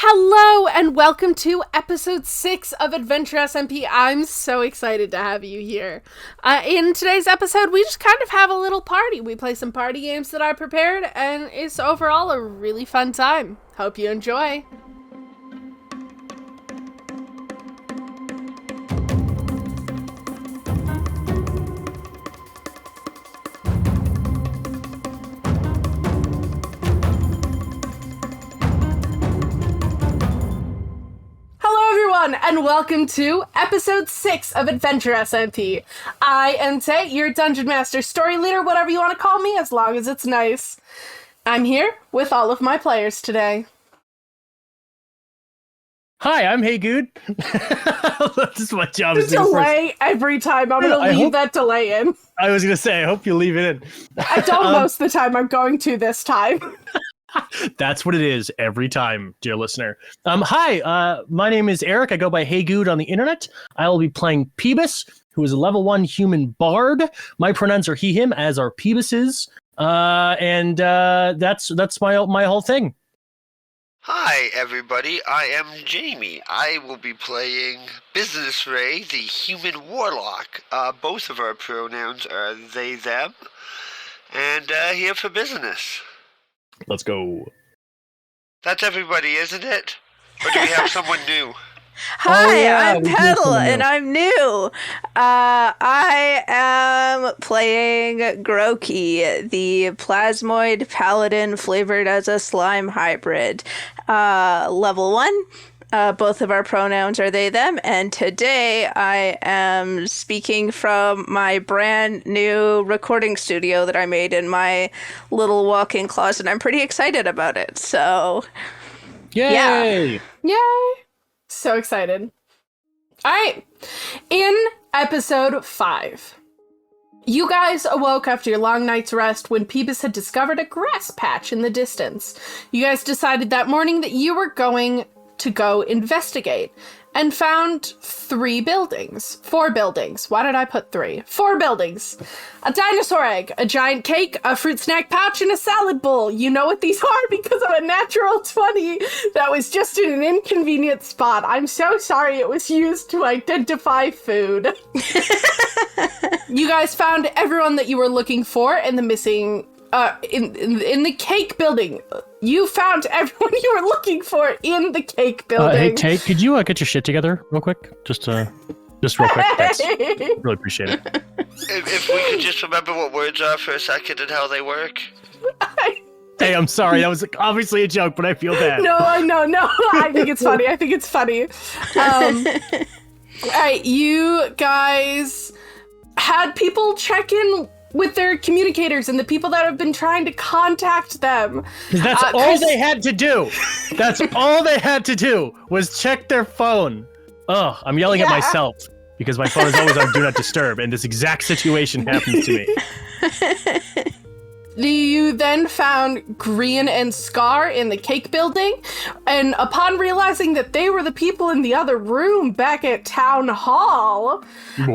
Hello and welcome to episode 6 of Adventure SMP. I'm so excited to have you here. In today's episode, we just kind of have a little party. We play some party games that I prepared, and it's overall a really fun time. Hope you enjoy. And welcome to episode 6 of Adventure SMP. I am Tay, your dungeon master, story leader, whatever you want to call me, as long as it's nice. I'm here with all of my players today. Hi, I'm Hey Good. This is my job. The delay every time. I'm going to leave that delay in. I was going to say, I hope you leave it in. I don't most of the time. I'm going to this time. That's what it is every time, dear listener. Hi, my name is Eric. I go by Hey Good on the internet. I will be playing Peebus, who is a level 1 human bard. My pronouns are he, him, as are Peebus's. And that's my whole thing. Hi, everybody. I am Jamie. I will be playing Business Ray, the human warlock. Both of our pronouns are they, them. And here for business. Let's go. That's everybody, isn't it? Or do we have someone new? Hi, I'm Petal, and I'm new. I am playing Groki, the plasmoid paladin flavored as a slime hybrid. Level 1. Both of our pronouns are they, them, and today I am speaking from my brand new recording studio that I made in my little walk-in closet. I'm pretty excited about it, so... Yay! Yeah. Yay! So excited. Alright, in episode 5, you guys awoke after your long night's rest when Peebus had discovered a grass patch in the distance. You guys decided that morning that you were going to go investigate and found 4 buildings. Why did I put 3? 4 buildings. A dinosaur egg, a giant cake, a fruit snack pouch, and a salad bowl. You know what these are because of a natural 20 that was just in an inconvenient spot. I'm so sorry it was used to identify food. You guys found everyone that you were looking for in the missing in the cake building. You found everyone you were looking for in the cake building. Hey, Tay, could you get your shit together real quick? Just real quick. Thanks. Really appreciate it. If we could just remember what words are for a second and how they work. Hey, I'm sorry. That was obviously a joke, but I feel bad. No. I think it's funny. Alright, you guys had people check in with their communicators and the people that have been trying to contact them. That's all they had to do. That's all they had to do was check their phone. Oh, I'm yelling at myself because my phone is always on Do Not Disturb, and this exact situation happens to me. You then found Grian and Scar in the cake building, and upon realizing that they were the people in the other room back at Town Hall, you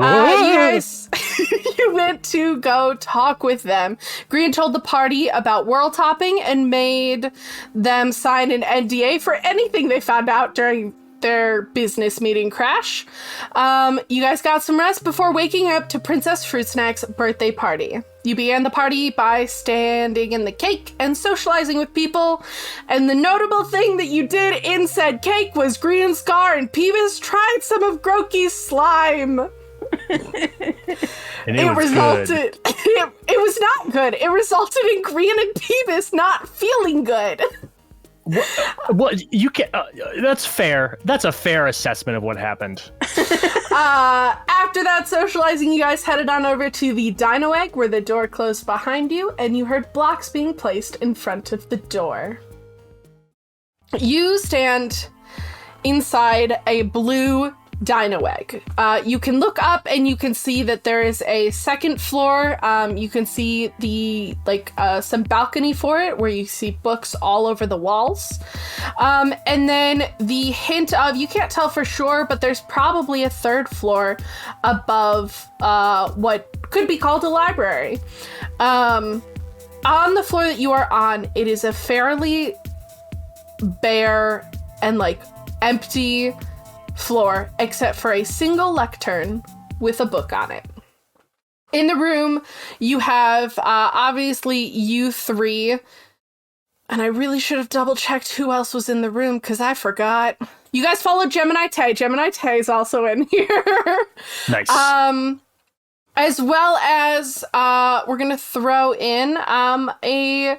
went to go talk with them. Grian told the party about world topping and made them sign an NDA for anything they found out during their business meeting crash. You guys got some rest before waking up to Princess Fruitsnacks' birthday party. You began the party by standing in the cake and socializing with people, and the notable thing that you did in said cake was Green, Scar, and Peebus tried some of Groki's slime. And it resulted. It was not good. It resulted in Green and Peebus not feeling good. What you can? That's fair. That's a fair assessment of what happened. After that socializing, you guys headed on over to the dino egg where the door closed behind you, and you heard blocks being placed in front of the door. You stand inside a blue dino egg. You can look up and you can see that there is a second floor. You can see some balcony for it where you see books all over the walls. And then the hint of, you can't tell for sure, but there's probably a 3rd floor above what could be called a library. On the floor that you are on, it is a fairly bare and like empty floor except for a single lectern with a book on it. In the room, you have obviously you three, and I really should have double checked who else was in the room because I forgot. You guys followed Gemini Tay. Gemini Tay is also in here. Nice. As well as we're gonna throw in a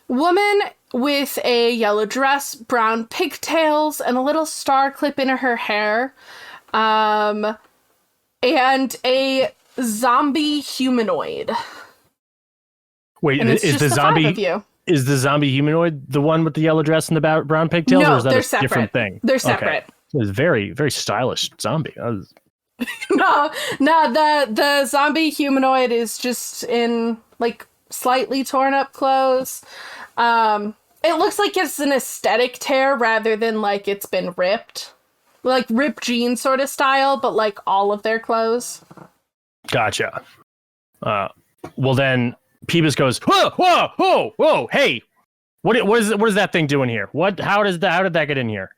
woman with a yellow dress, brown pigtails, and a little star clip in her hair, and a zombie humanoid. Wait, And it's is just the zombie? five of you. Is the zombie humanoid the one with the yellow dress and the brown pigtails, No, or is that they're a separate. different thing? They're separate. Okay. It's very, very stylish zombie. No, the zombie humanoid is just in like slightly torn up clothes. It looks like it's an aesthetic tear rather than like it's been ripped. Like ripped jeans sort of style, but like all of their clothes. Gotcha. Well then, Peebus goes, whoa, hey, what is that thing doing here? How did that get in here?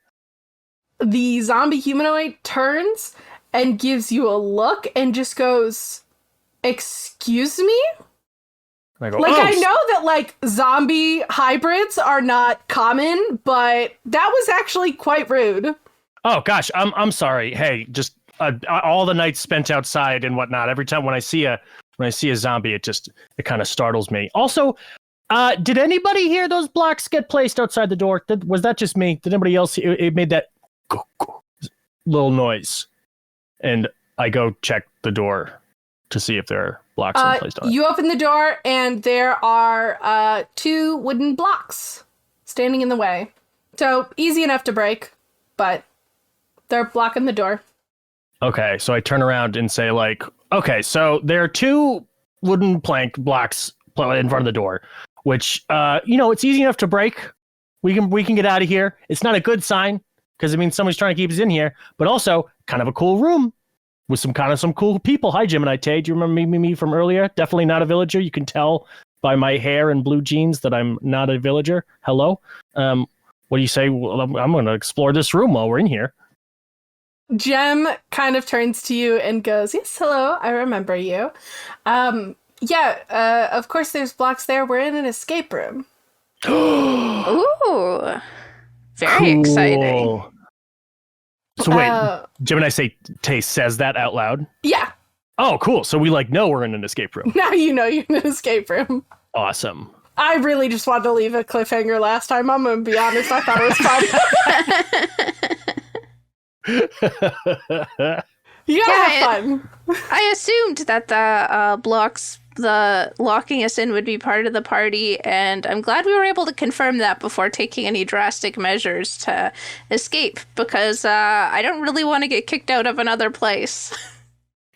The zombie humanoid turns and gives you a look and just goes, "Excuse me?" And I go, Like, oh, I know that, like, zombie hybrids are not common, but that was actually quite rude. oh gosh, I'm sorry. Hey, just all the nights spent outside and whatnot. Every time when I see a zombie, it kind of startles me. Also, did anybody hear those blocks get placed outside the door? Was that just me? Did anybody else? It made that little noise, and I go check the door to see if there are blocks placed on it. You open the door, and there are 2 wooden blocks standing in the way. So, easy enough to break, but they're blocking the door. Okay, so I turn around and say, like, okay, so there are 2 wooden plank blocks in front of the door, which, it's easy enough to break. We can get out of here. It's not a good sign, because it means somebody's trying to keep us in here, but also kind of a cool room with some cool people. Hi, Gemini Tay. Do you remember me from earlier? Definitely not a villager. You can tell by my hair and blue jeans that I'm not a villager. Hello. What do you say? Well, I'm going to explore this room while we're in here. Gem kind of turns to you and goes, "Yes, hello, I remember you. Of course there's blocks there. We're in an escape room." Ooh. Very exciting. So wait, Gemini Tay says that out loud? Yeah, Oh, cool. So we know we're in an escape room. now you know you're in an escape room. Awesome. I really just wanted to leave a cliffhanger last time. I'm going to be honest, I thought it was fun. You gotta have fun. I assumed that the locking us in would be part of the party, and I'm glad we were able to confirm that before taking any drastic measures to escape, because I don't really want to get kicked out of another place.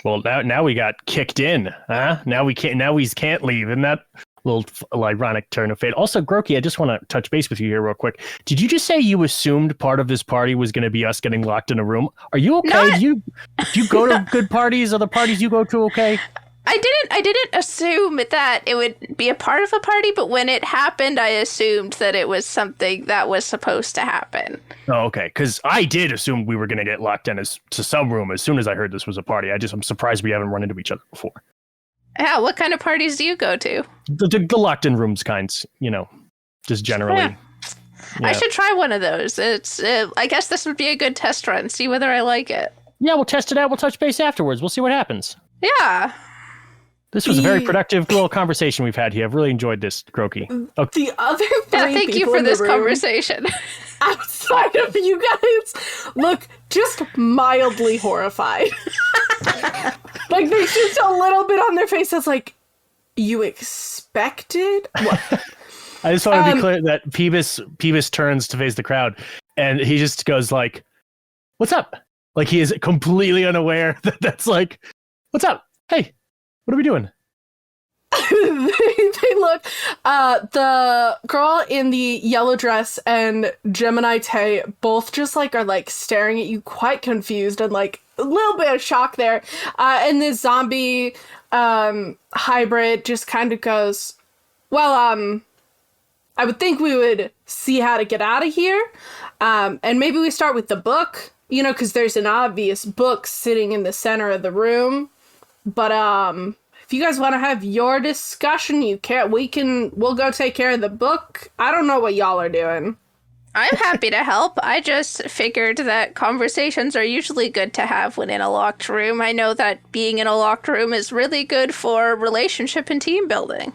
Well, now we got kicked in, huh? Now we can't leave. Isn't that a little ironic turn of fate? Also, Groki, I just want to touch base with you here real quick. Did you just say you assumed part of this party was going to be us getting locked in a room? Are you okay? Do you go to good parties? Are the parties you go to okay? I didn't assume that it would be a part of a party, but when it happened, I assumed that it was something that was supposed to happen. Oh, okay. Because I did assume we were going to get locked in to some room as soon as I heard this was a party. I'm surprised we haven't run into each other before. Yeah, what kind of parties do you go to? The locked in rooms kinds, just generally. Yeah. I should try one of those. I guess this would be a good test run. See whether I like it. Yeah, we'll test it out. We'll touch base afterwards. We'll see what happens. Yeah. This was a very productive little conversation we've had here. I've really enjoyed this, Groki. Okay. The other three Thank you people for in the this room conversation. outside of you guys look just mildly horrified. Like, there's just a little bit on their face that's like, you expected? What? I just want to be clear that Peebus turns to face the crowd, and he just goes like, "What's up?" Like he is completely unaware that's like, "What's up? Hey, what are we doing?" They look, the girl in the yellow dress and Gemini Tay both just are staring at you quite confused and a little bit of shock there. And this zombie hybrid just kind of goes, "Well, I would think we would see how to get out of here. And maybe we start with the book, because there's an obvious book sitting in the center of the room. But if you guys want to have your discussion, we'll go take care of the book. I don't know what y'all are doing. I'm happy to help. I just figured that conversations are usually good to have when in a locked room. I know that being in a locked room is really good for relationship and team building.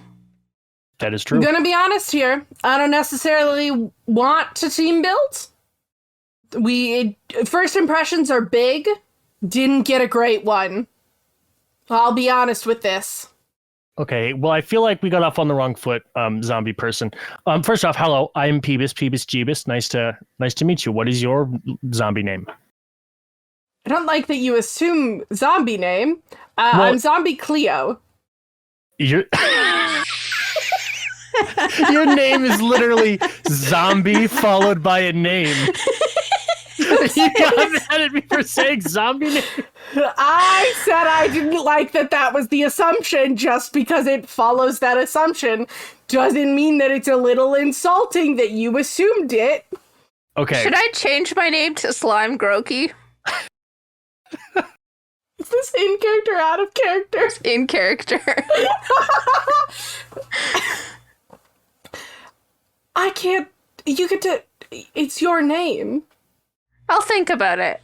That is true. I'm gonna be honest here. I don't necessarily want to team build. First impressions are big. Didn't get a great one. I'll be honest with this. Okay, well, I feel like we got off on the wrong foot, zombie person. First off, hello, I'm Peebus Jeebus. Nice to meet you. What is your zombie name? I don't like that you assume zombie name. I'm Zombie Cleo. Your name is literally zombie followed by a name. You got mad at me for saying zombie name? I said I didn't like that was the assumption. Just because it follows that assumption doesn't mean that it's a little insulting that you assumed it. Okay. Should I change my name to Slime Grokey? Is this in character, out of character? In character. I can't. You get to. It's your name. I'll think about it.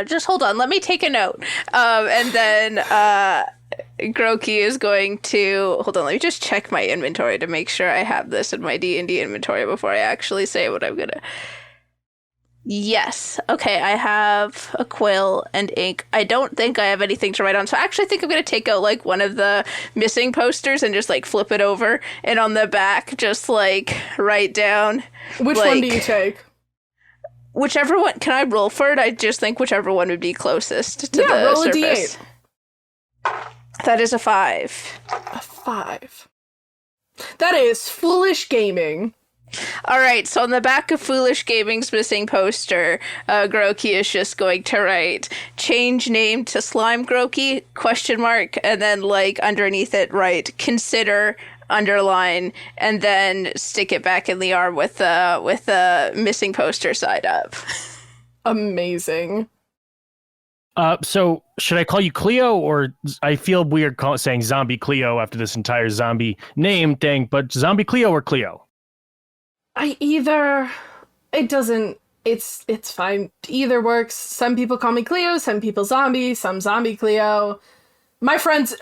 Just hold on. Let me take a note. And then Grokey is going to... Hold on, let me just check my inventory to make sure I have this in my D&D inventory before I actually say what I'm gonna... Yes. Okay, I have a quill and ink. I don't think I have anything to write on, so I actually think I'm gonna take out, like, one of the missing posters and just, like, flip it over, and on the back, just, like, write down... Which one do you take? Whichever one. Can I roll for it? I just think whichever one would be closest to the roll surface. a d8. That is a 5. A 5. That is Foolish Gaming. All right, so on the back of Foolish Gaming's missing poster, Grokey is just going to write, change name to Slime Grokey, ? And then, like, underneath it, write, consider, underline, and then stick it back in the arm with the missing poster side up. Amazing. So should I call you Cleo, or I feel weird saying Zombie Cleo after this entire zombie name thing, but Zombie Cleo or Cleo? It's fine. Either works. Some people call me Cleo, some people Zombie, some Zombie Cleo.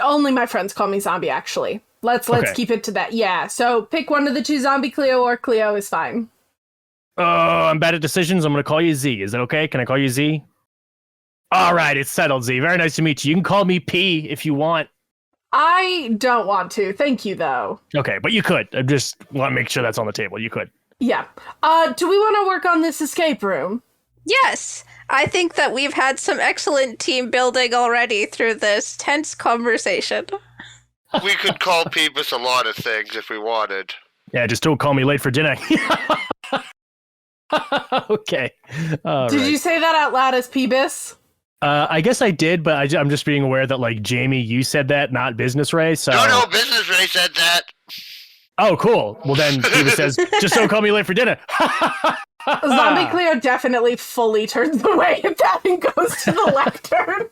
Only my friends call me Zombie, actually. Let's keep it to that. Yeah, so pick one of the two, Zombie Cleo or Cleo is fine. I'm bad at decisions. I'm going to call you Z. Is that okay? Can I call you Z? All right, it's settled, Z. Very nice to meet you. You can call me P if you want. I don't want to. Thank you, though. Okay, but you could. I just want to make sure that's on the table. You could. Yeah. Do we want to work on this escape room? Yes. I think that we've had some excellent team building already through this tense conversation. We could call Peebus a lot of things if we wanted. Yeah, just don't call me late for dinner. Okay. Did you say that out loud as Peebus? I guess I did, but I'm just being aware that, like, Jamie, you said that, not Business Ray, so... No, Business Ray said that. Oh, cool. Well, then Peebus says, just don't call me late for dinner. Zombie Cleo definitely fully turns away at that and goes to the lectern.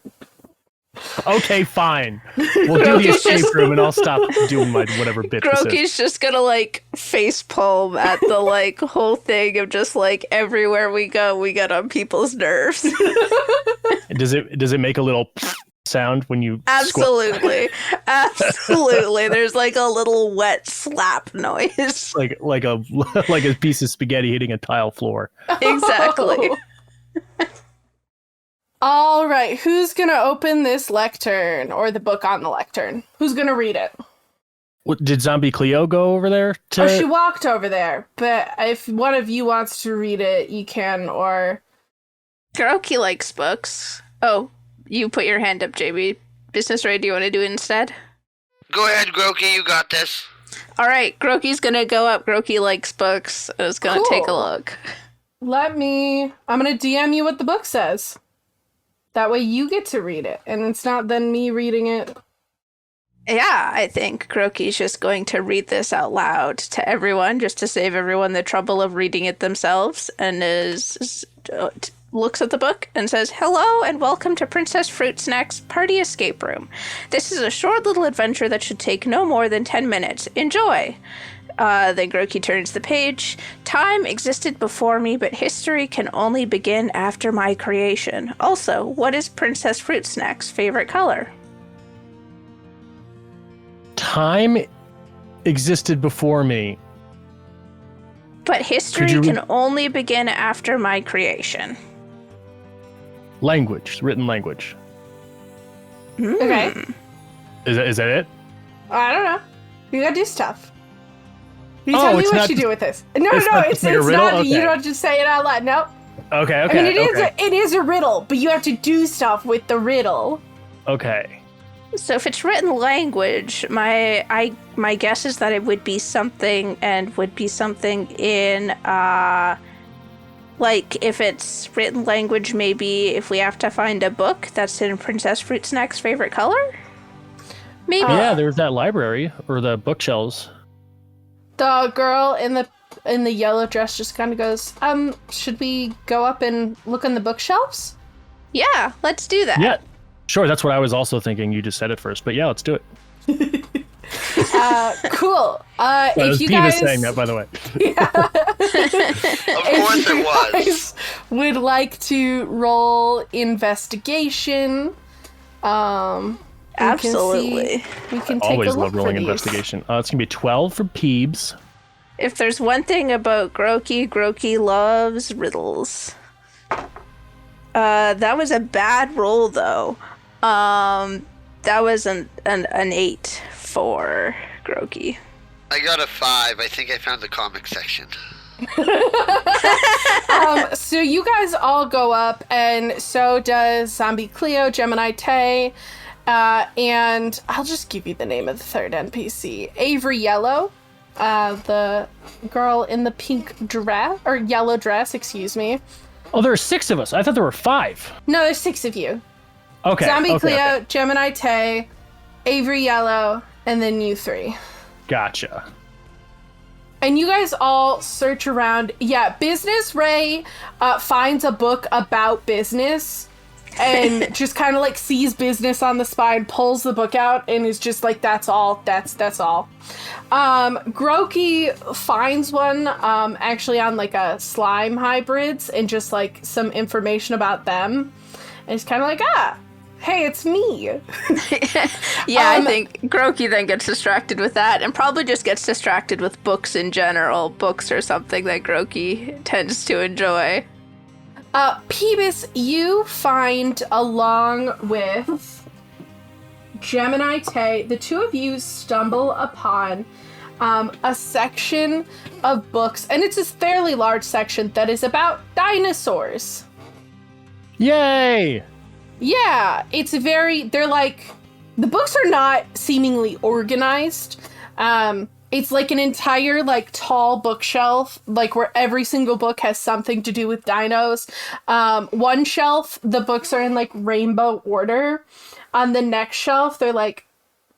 Okay, fine. We'll do the escape room and I'll stop doing my whatever bit this is. Grokey's just gonna, like, face palm at the, like, whole thing of just, like, everywhere we go, we get on people's nerves. Does it make a little sound when you Absolutely. Absolutely. There's, like, a little wet slap noise. like a piece of spaghetti hitting a tile floor. Exactly. All right, who's going to open this lectern, or the book on the lectern? Who's going to read it? What, did Zombie Cleo go over there? Oh, she walked over there, but if one of you wants to read it, you can, or... Grokey likes books. Oh, you put your hand up, JB. Business Ray, do you want to do it instead? Go ahead, Grokey, you got this. All right, Grokey's going to go up. Grokey likes books. I was going to take a look. I'm going to DM you what the book says. That way you get to read it, and it's not then me reading it. Yeah, I think Groki's just going to read this out loud to everyone, just to save everyone the trouble of reading it themselves, and looks at the book and says, "Hello and welcome to Princess Fruitsnacks Party Escape Room. This is a short little adventure that should take no more than 10 minutes. Enjoy." Then Groki turns the page. "Time existed before me, but history can only begin after my creation. Also, what is Princess Fruitsnack's favorite color?" Time existed before me. But history can only begin after my creation. Language, written language. Okay. Is that it? I don't know. You gotta do stuff. You tell me what you do with this. No, it's like not. Okay. You don't just say it out loud. Nope. Okay. I mean, it is a riddle, but you have to do stuff with the riddle. Okay. So if it's written language, my guess is that it would be something in like if it's written language, maybe if we have to find a book that's in Princess Fruitsnack's favorite color? Maybe. Yeah, there's that library or the bookshelves. The girl in the yellow dress just kind of goes, should we go up and look on the bookshelves? Yeah, let's do that. Yeah. Sure, that's what I was also thinking. You just said it first, but yeah, let's do it. Cool. If you Peebus guys saying that, by the way. Of course it was. guys would like to roll investigation, Absolutely. We can I take always a look love rolling for these. investigation. It's gonna be 12 for Peebs. If there's one thing about Groki loves riddles. That was a bad roll, though. That was an 8 for Groki. I got a 5. I think I found the comic section. So you guys all go up, and so does Zombie Cleo, Gemini Tay, and I'll just give you the name of the third NPC. Avery Yellow, the girl in the pink dress, or yellow dress, excuse me. Oh, there are 6 of us. I thought there were 5. No, there's 6 of you. Okay. Zombie okay, Cleo, okay. Gemini Tay, Avery Yellow, and then you 3. Gotcha. And you guys all search around. Yeah, Business Ray finds a book about business and just kind of like sees business on the spine, pulls the book out, and is just like, that's all. That's all. Groki finds one actually on like a slime hybrids and just like some information about them. And it's kind of like, hey, it's me. Yeah, I think Groki then gets distracted with that and probably just gets distracted with books in general. Books are something that Groki tends to enjoy. Peebus, you find along with Gemini Tay, the two of you stumble upon a section of books, and it's a fairly large section that is about dinosaurs. Yay! Yeah, they're like, the books are not seemingly organized. It's like an entire like tall bookshelf, like where every single book has something to do with dinos. One shelf, the books are in like rainbow order. On the next shelf, they're like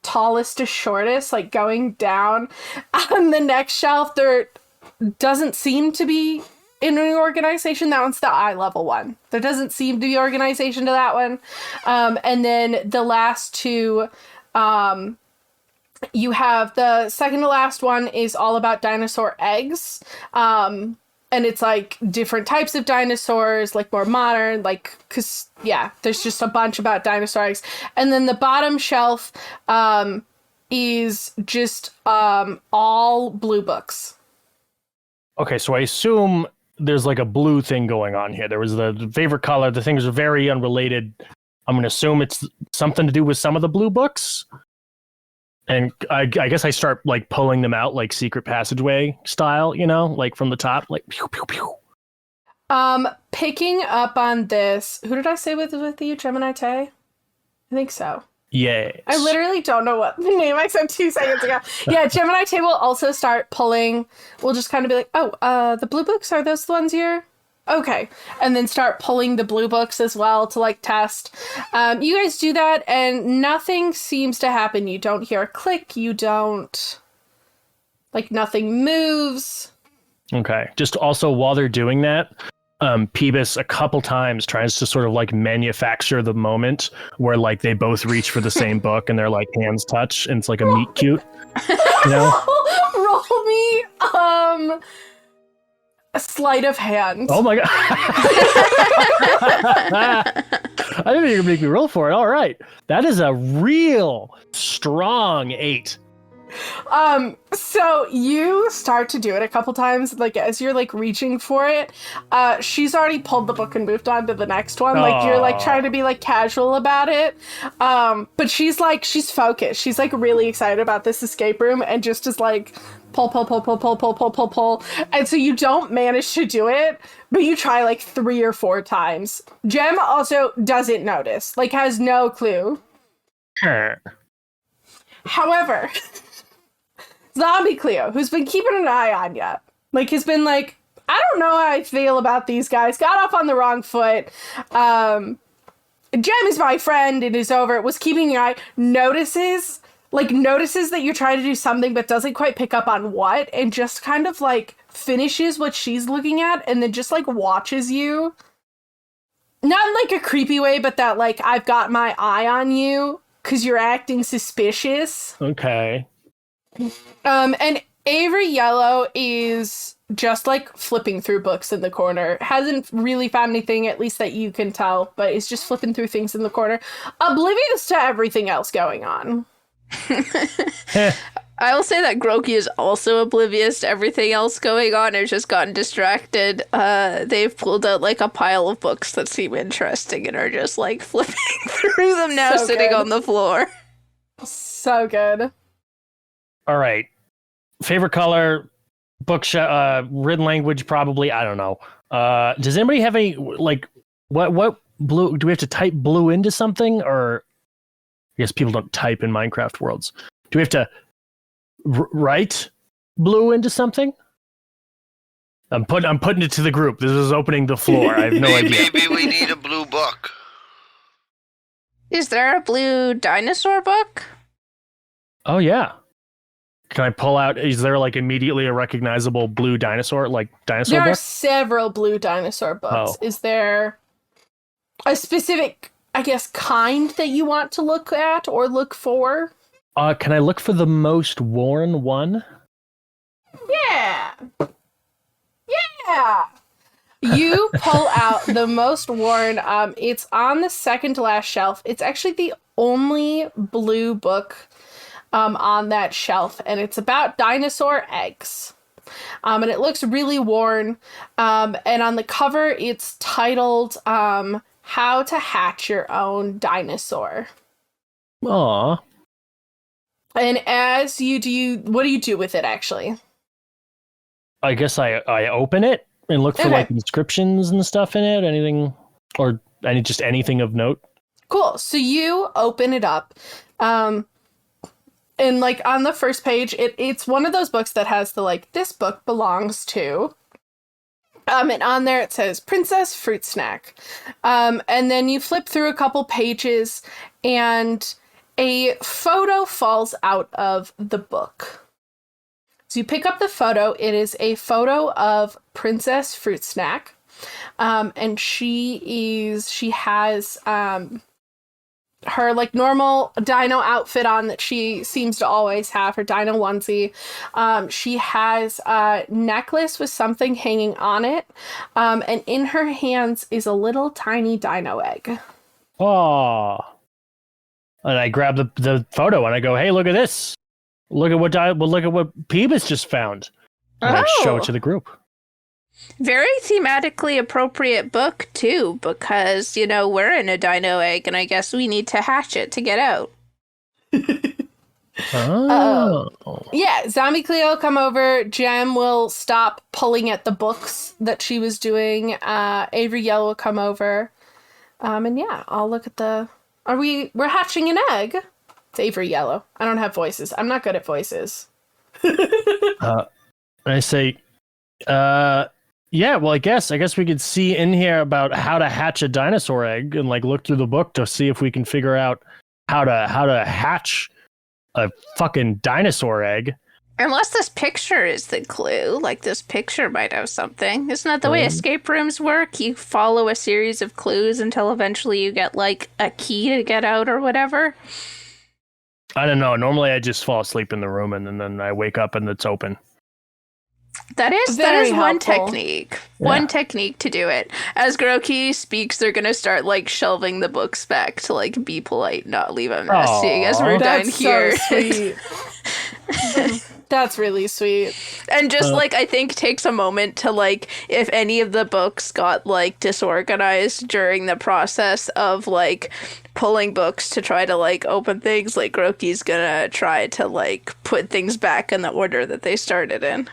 tallest to shortest, like going down. On the next shelf, there doesn't seem to be in an organization. That one's the eye level one. There doesn't seem to be organization to that one. And then the last two, you have the second to last one is all about dinosaur eggs. And it's like different types of dinosaurs, like more modern, like, cause yeah, there's just a bunch about dinosaur eggs. And then the bottom shelf, is just, all blue books. Okay, so I assume there's like a blue thing going on here. There was the favorite color. The things are very unrelated. I'm going to assume it's something to do with some of the blue books. And I guess I start like pulling them out like secret passageway style, you know, like from the top, like pew, pew, pew. Picking up on this, who did I say with you, Gemini Tay? I think so. Yes. I literally don't know what the name I said 2 seconds ago. Yeah, Gemini Tay will also start pulling. We'll just kind of be like, oh, the blue books, are those the ones you're Okay. And then start pulling the blue books as well to like test. You guys do that and nothing seems to happen. You don't hear a click. You don't, like, nothing moves. Okay. Just also while they're doing that, Peebus a couple times tries to sort of like manufacture the moment where like they both reach for the same book and their like hands touch and it's like a meet cute. You know? Roll me a sleight of hand. Oh my god. I didn't think you were gonna make me roll for it. All right. That is a real strong 8. So you start to do it a couple times, like as you're like reaching for it, she's already pulled the book and moved on to the next one. Like you're like trying to be like casual about it. But she's focused. She's like really excited about this escape room and just is like pull. And so you don't manage to do it, but you try like 3 or 4 times. Jem also doesn't notice, like has no clue. Sure. However, Zombie Cleo, who's been keeping an eye on you, like has been like, I don't know how I feel about these guys, got off on the wrong foot. Jem is my friend, it is over, was keeping your eye, notices that you're trying to do something but doesn't quite pick up on what, and just kind of like finishes what she's looking at and then just like watches you. Not in like a creepy way, but that like, I've got my eye on you because you're acting suspicious. Okay. And Avery Yellow is just like flipping through books in the corner. Hasn't really found anything, at least that you can tell, but is just flipping through things in the corner, oblivious to everything else going on. I will say that Groki is also oblivious to everything else going on. It's just gotten distracted. They've pulled out like a pile of books that seem interesting and are just like flipping through them now, So sitting good. on the floor. So good. All right. Favorite color, book, written language, probably. I don't know. Does anybody have any, like, what blue? Do we have to type blue into something? Or I guess people don't type in Minecraft worlds. Do we have to write blue into something? I'm putting it to the group. This is opening the floor. I have no idea. Maybe we need a blue book. Is there a blue dinosaur book? Oh, yeah. Can I pull out, is there like immediately a recognizable blue dinosaur, like dinosaur There book? are several blue dinosaur books. Oh. Is there a specific, I guess, kind that you want to look at or look for? Can I look for the most worn one? Yeah. Yeah. You pull out the most worn. It's on the second to last shelf. It's actually the only blue book on that shelf, and it's about dinosaur eggs. And it looks really worn. And on the cover, it's titled How to Hatch Your Own Dinosaur. Aw. And as you do, what do you do with it, actually? I guess I open it and look for Okay. like inscriptions and stuff in it, anything, or just anything of note. Cool. So you open it up. And like on the first page, it's one of those books that has the like, this book belongs to. And on there it says Princess Fruit Snack. And then you flip through a couple pages and a photo falls out of the book. So you pick up the photo. It is a photo of Princess Fruit Snack. And she has her like normal dino outfit on that she seems to always have, her dino onesie. She has a necklace with something hanging on it. And in her hands is a little tiny dino egg. Aw. And I grab the photo and I go, hey, look at this. Look at what Peebus just found. And I show it to the group. Very thematically appropriate book, too, because, you know, we're in a dino egg, and I guess we need to hatch it to get out. Oh. Yeah, Zombie Cleo come over. Jem will stop pulling at the books that she was doing. Avery Yellow will come over. And yeah, I'll look at we're hatching an egg. It's Avery Yellow. I don't have voices. I'm not good at voices. And I say, Yeah, well, I guess we could see in here about how to hatch a dinosaur egg and like look through the book to see if we can figure out how to hatch a fucking dinosaur egg. Unless this picture is the clue, like this picture might have something. Isn't that the way escape rooms work? You follow a series of clues until eventually you get like a key to get out or whatever. I don't know. Normally I just fall asleep in the room and then I wake up and it's open. That is Very one helpful. technique. Yeah. One technique to do it. As Groki speaks, they're gonna start like shelving the books back to like be polite, not leave a mess. Seeing as we're done That's here, so sweet. That's really sweet. and just like I think takes a moment to like if any of the books got like disorganized during the process of like pulling books to try to like open things, like Groki's gonna try to like put things back in the order that they started in.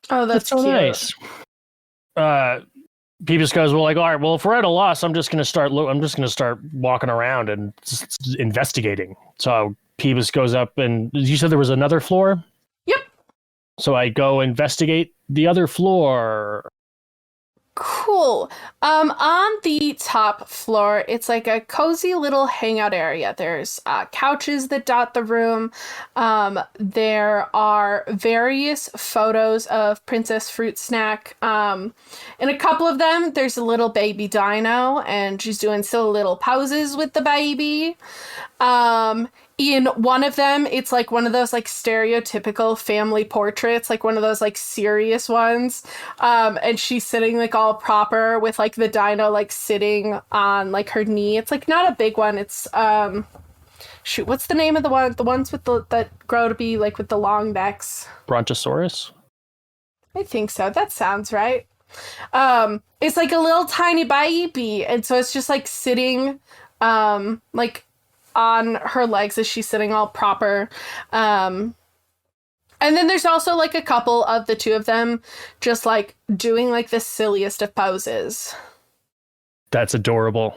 Oh, that's so cute. nice. Peebus goes, well, like, all right, well, if we're at a loss, I'm just gonna start walking around and investigating. So Peebus goes up, and you said there was another floor? Yep. So I go investigate the other floor. Cool. On the top floor, it's like a cozy little hangout area. There's couches that dot the room. There are various photos of Princess Fruitsnack. In a couple of them, there's a little baby dino, and she's doing silly little poses with the baby. In one of them, it's like one of those like stereotypical family portraits, like one of those like serious ones. And she's sitting like all proper with like the dino like sitting on like her knee. It's like not a big one. It's shoot, what's the name of the one? The ones with that grow to be like with the long necks. Brontosaurus? I think so. That sounds right. It's like a little tiny baby, and so it's just like sitting like on her legs as she's sitting all proper. And then there's also like a couple of the two of them just like doing like the silliest of poses. That's adorable.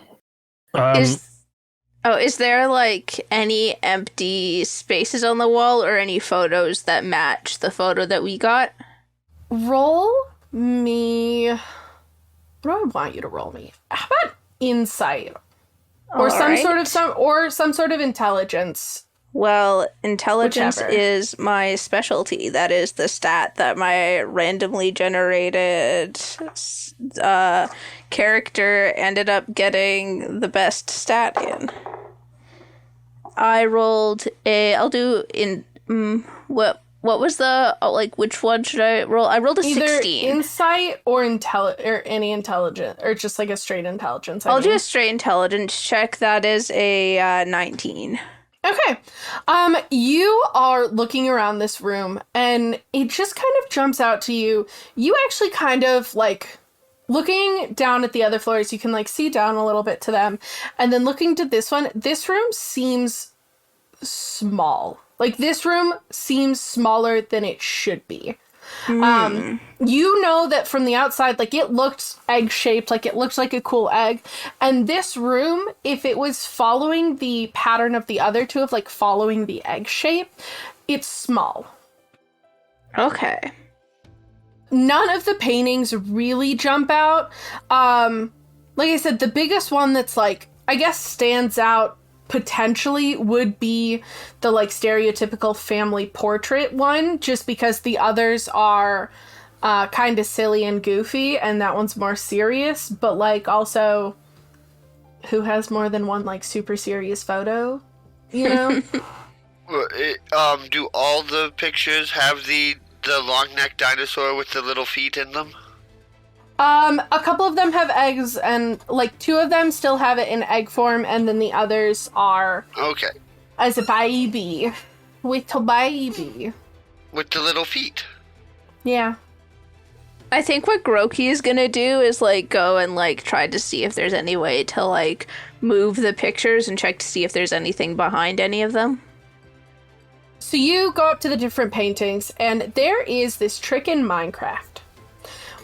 Is there like any empty spaces on the wall or any photos that match the photo that we got? Roll me. What do I want you to roll me? How about insight? Or some sort of intelligence. Well, intelligence Whichever. is my specialty. That is the stat that my randomly generated character ended up getting the best stat in. I rolled what was the like? Which one should I roll? I rolled a Either 16. Insight or or any intelligence, or just like a straight intelligence. I'll do a straight intelligence check. That is a 19. Okay. You are looking around this room, and it just kind of jumps out to you. You actually kind of like looking down at the other floors. You can like see down a little bit to them, and then looking to this one. This room seems small. Like, this room seems smaller than it should be. You know that from the outside, like, it looked egg-shaped, like, it looked like a cool egg. And this room, if it was following the pattern of the other two of, like, following the egg shape, it's small. Okay. None of the paintings really jump out. Like I said, the biggest one that's, like, I guess stands out potentially would be the like stereotypical family portrait one, just because the others are kind of silly and goofy, and that one's more serious. But like, also, who has more than one like super serious photo, you know? Do all the pictures have the long neck dinosaur with the little feet in them? A couple of them have eggs, and like two of them still have it in egg form, and then the others are as a baby, with a baby, with the little feet. Yeah. I think what Groki is gonna do is like go and like try to see if there's any way to like move the pictures and check to see if there's anything behind any of them. So you go up to the different paintings, and there is this trick in Minecraft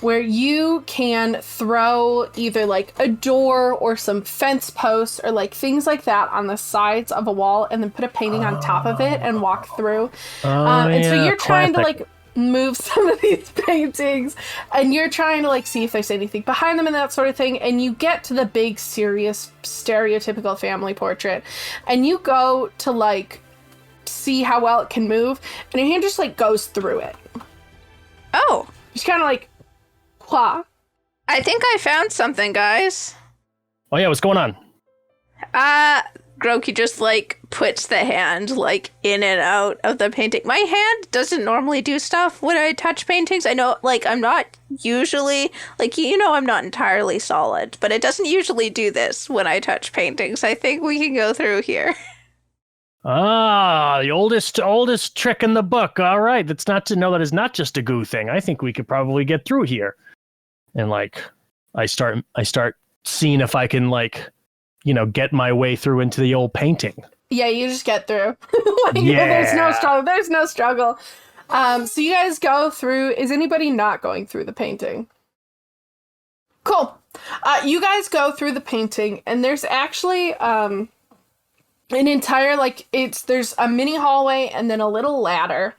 where you can throw either like a door or some fence posts or like things like that on the sides of a wall, and then put a painting on top of it and walk through. And so you're trying to like move some of these paintings, and you're trying to like see if there's anything behind them and that sort of thing, and you get to the big, serious, stereotypical family portrait, and you go to like see how well it can move, and your hand just like goes through it. Oh. Just kind of like, wha. I think I found something, guys. Oh yeah, what's going on? Groki just like puts the hand like in and out of the painting. My hand doesn't normally do stuff when I touch paintings. I know, like, I'm not usually, like, I'm not entirely solid, but it doesn't usually do this when I touch paintings. I think we can go through here. Ah, the oldest trick in the book. All right, that's not to know that is not just a goo thing. I think we could probably get through here. And like, I start seeing if I can like, get my way through into the old painting. Yeah, you just get through. There's no struggle. There's no struggle. So you guys go through. Is anybody not going through the painting? Cool. You guys go through the painting, and there's actually an entire there's a mini hallway and then a little ladder.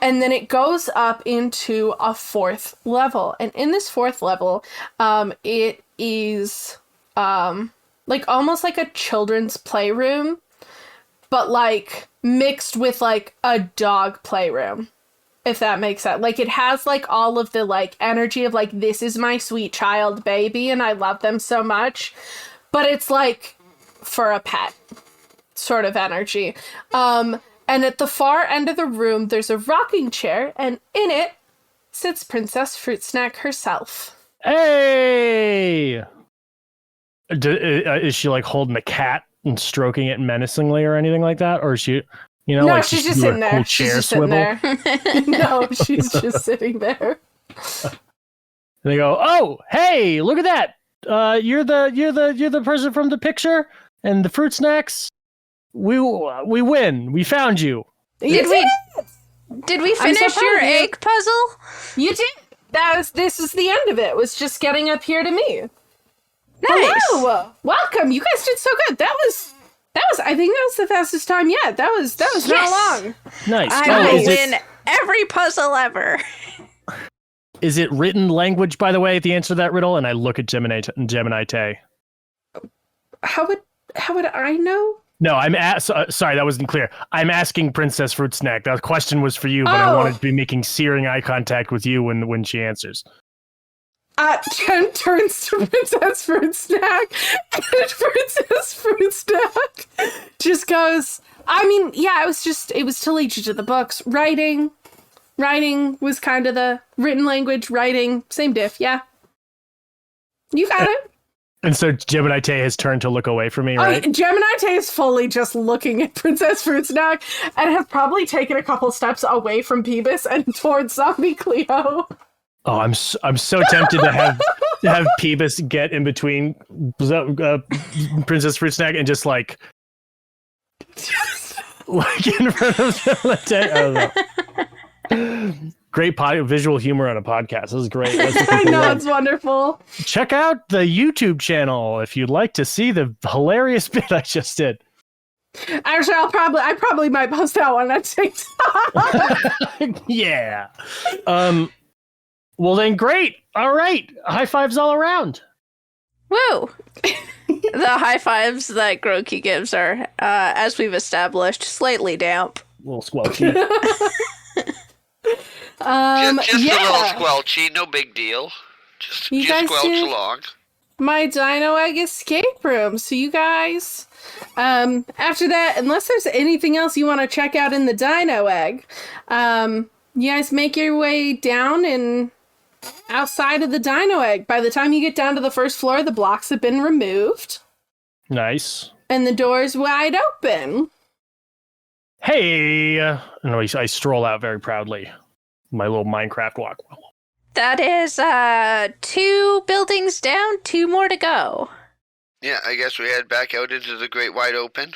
And then it goes up into a 4th level. And in this 4th level, it is almost like a children's playroom, but like mixed with like a dog playroom, if that makes sense. Like it has like all of the like energy of like, this is my sweet child baby and I love them so much, but it's like for a pet sort of energy. And at the far end of the room, there's a rocking chair, and in it sits Princess Fruitsnack herself. Hey! Is she like holding the cat and stroking it menacingly or anything like that? Or is she, no, like she's just sitting there. Cool She's chair just sitting swivel? there. No, she's just sitting there. And they go, "Oh, hey, look at that! You're the person from the picture and the fruit snacks. We win. We found you." Did we finish your egg puzzle? You did. This is the end of it. It was just getting up here to me. Nice. Hello. Welcome. You guys did so good. That was I think that was the fastest time yet. That was Yes. not long. Nice. I will win every puzzle ever. Is it written language, by the way, at the answer to that riddle? And I look at Gemini Tay. How would I know? No, sorry, that wasn't clear. I'm asking Princess Fruitsnack. That question was for you, but I wanted to be making searing eye contact with you when she answers. Jen turns to Princess Fruitsnack, and Princess Fruitsnack just goes, it was to lead you to the books. Writing was kind of the written language, writing, same diff, yeah. You got it. And so Gemini Tay has turned to look away from me, right? Gemini Tay is fully just looking at Princess Fruitsnack and has probably taken a couple steps away from Peebus and towards Zombie Cleo. Oh, I'm so tempted to have Peebus get in between Princess Fruitsnack and just like in front of Gemini Tay. I don't know. Great visual humor on a podcast. This is great. I know, it's wonderful. Check out the YouTube channel if you'd like to see the hilarious bit I just did. Actually, I probably might post that one on TikTok. Yeah. Well then, great. All right. High fives all around. Woo! The high fives that Groki gives are, as we've established, slightly damp. A little squelchy. Just a little squelchy, no big deal. Just squelch along. My Dino Egg escape room. So you guys, after that, unless there's anything else you want to check out in the Dino Egg, you guys make your way down and outside of the Dino Egg. By the time you get down to the first floor, the blocks have been removed. Nice. And the door's wide open. Hey! And I stroll out very proudly. My little Minecraft walk. That is 2 buildings down, 2 more to go. Yeah, I guess we head back out into the great wide open.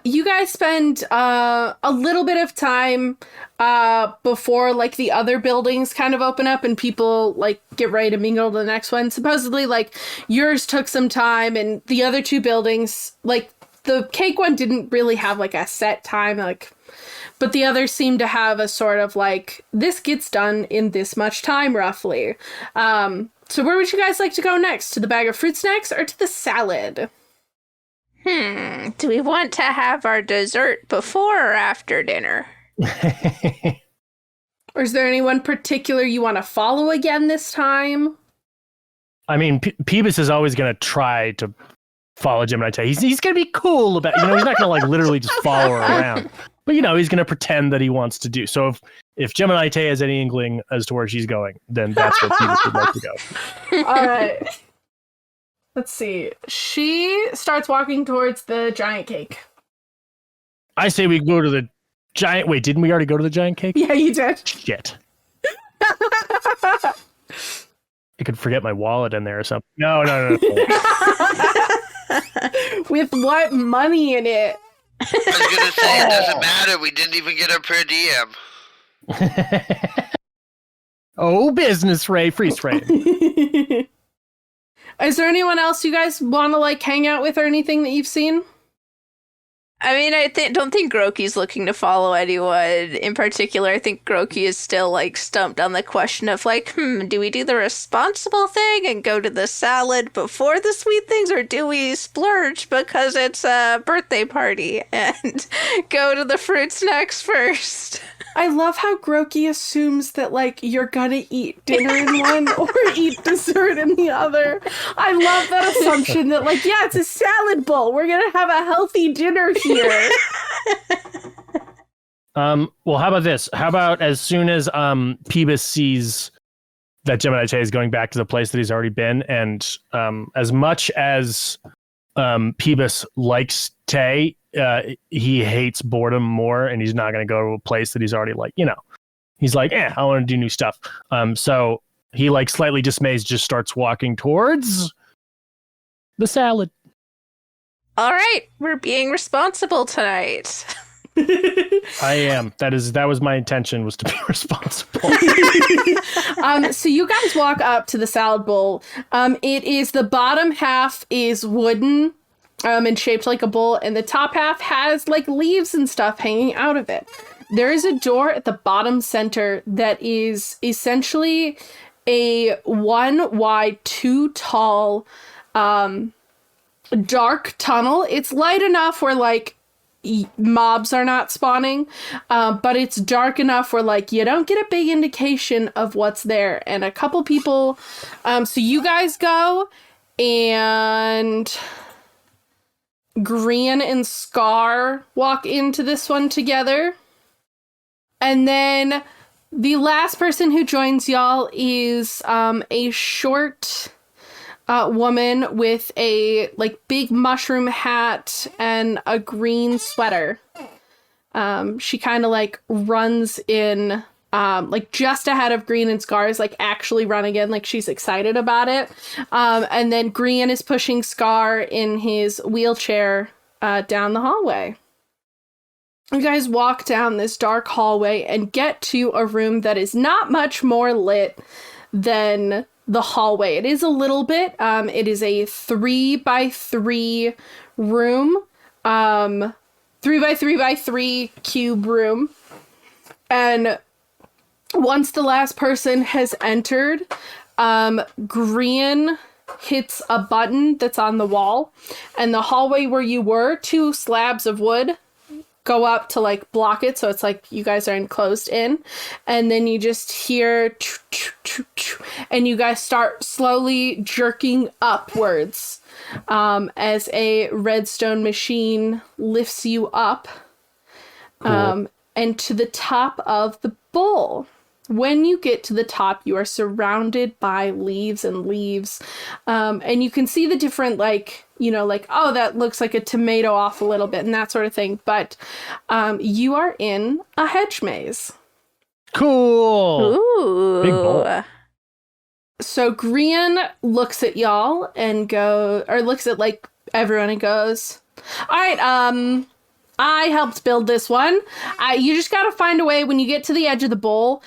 You guys spend a little bit of time before like the other buildings kind of open up and people like get ready to mingle to the next one. Supposedly like yours took some time and the other 2 buildings, like the cake one didn't really have like a set time, like, But the others seem to have a sort of like, this gets done in this much time, roughly. So where would you guys like to go next? To the bag of fruit snacks or to the salad? Do we want to have our dessert before or after dinner? Or is there anyone particular you want to follow again this time? I mean, Peebus is always going to try to follow Gemini Tay. He's going to be cool about, he's not going to like literally just follow her around. But, he's going to pretend that he wants to do. So if Gemini Tay has any inkling as to where she's going, then that's where Peebus would like to go. All right. Let's see. She starts walking towards the giant cake. I say we go to the giant... Wait, didn't we already go to the giant cake? Yeah, you did. Shit. I could forget my wallet in there or something. No. With what money in it? I was going to say, it doesn't matter. We didn't even get our per diem. Oh, business, Ray. Freeze frame. Is there anyone else you guys want to like hang out with or anything that you've seen? I mean, I don't think Groki's looking to follow anyone in particular. I think Groki is still like stumped on the question of like, do we do the responsible thing and go to the salad before the sweet things, or do we splurge because it's a birthday party and go to the fruit snacks first? I love how Groki assumes that, like, you're gonna eat dinner in one or eat dessert in the other. I love that assumption that, like, yeah, it's a salad bowl. We're gonna have a healthy dinner here. Well, how about this? How about as soon as Peebus sees that Gemini Tay is going back to the place that he's already been, and as much as Peebus likes Tay, he hates boredom more, and he's not going to go to a place that he's already like, he's like, I want to do new stuff. So he like slightly dismayed just starts walking towards the salad. All right, we're being responsible tonight. I am. That was my intention, was to be responsible. So you guys walk up to the salad bowl. It is, the bottom half is wooden, and shaped like a bowl, and the top half has like leaves and stuff hanging out of it. There is a door at the bottom center that is essentially a 1 wide, 2 tall, dark tunnel. It's light enough where like mobs are not spawning, but it's dark enough where like you don't get a big indication of what's there. And a couple people, so you guys go, and Grian and Scar walk into this one together. And then the last person who joins y'all is a short woman with a like big mushroom hat and a green sweater. She kind of like runs in like just ahead of Green, and Scar is like actually running in, like she's excited about it. And then Green is pushing Scar in his wheelchair down the hallway. You guys walk down this dark hallway and get to a room that is not much more lit than the hallway. It is a little bit. It is a 3x3 room. 3x3x3 cube room. And once the last person has entered, Grian hits a button that's on the wall, and the hallway where you were, 2 slabs of wood go up to like block it, so it's like you guys are enclosed in, and then you just hear and you guys start slowly jerking upwards as a redstone machine lifts you up and to the top of the bowl. When you get to the top, you are surrounded by leaves and leaves. And you can see the different, like, like, oh, that looks like a tomato off a little bit and that sort of thing. But you are in a hedge maze. Cool. Ooh. Big bowl. So Grian looks at y'all and looks at, like, everyone and goes, all right, I helped build this one. You just gotta find a way when you get to the edge of the bowl.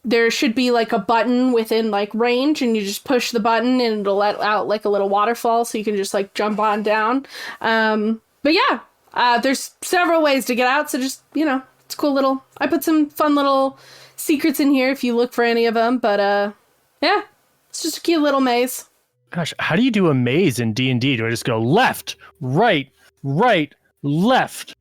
There should be like a button within like range, and you just push the button and it'll let out like a little waterfall, so you can just like jump on down. But yeah, There's several ways to get out, so just, it's cool little... I put some fun little secrets in here if you look for any of them, but, yeah, it's just a cute little maze. Gosh, how do you do a maze in D&D? Do I just go left, right, left?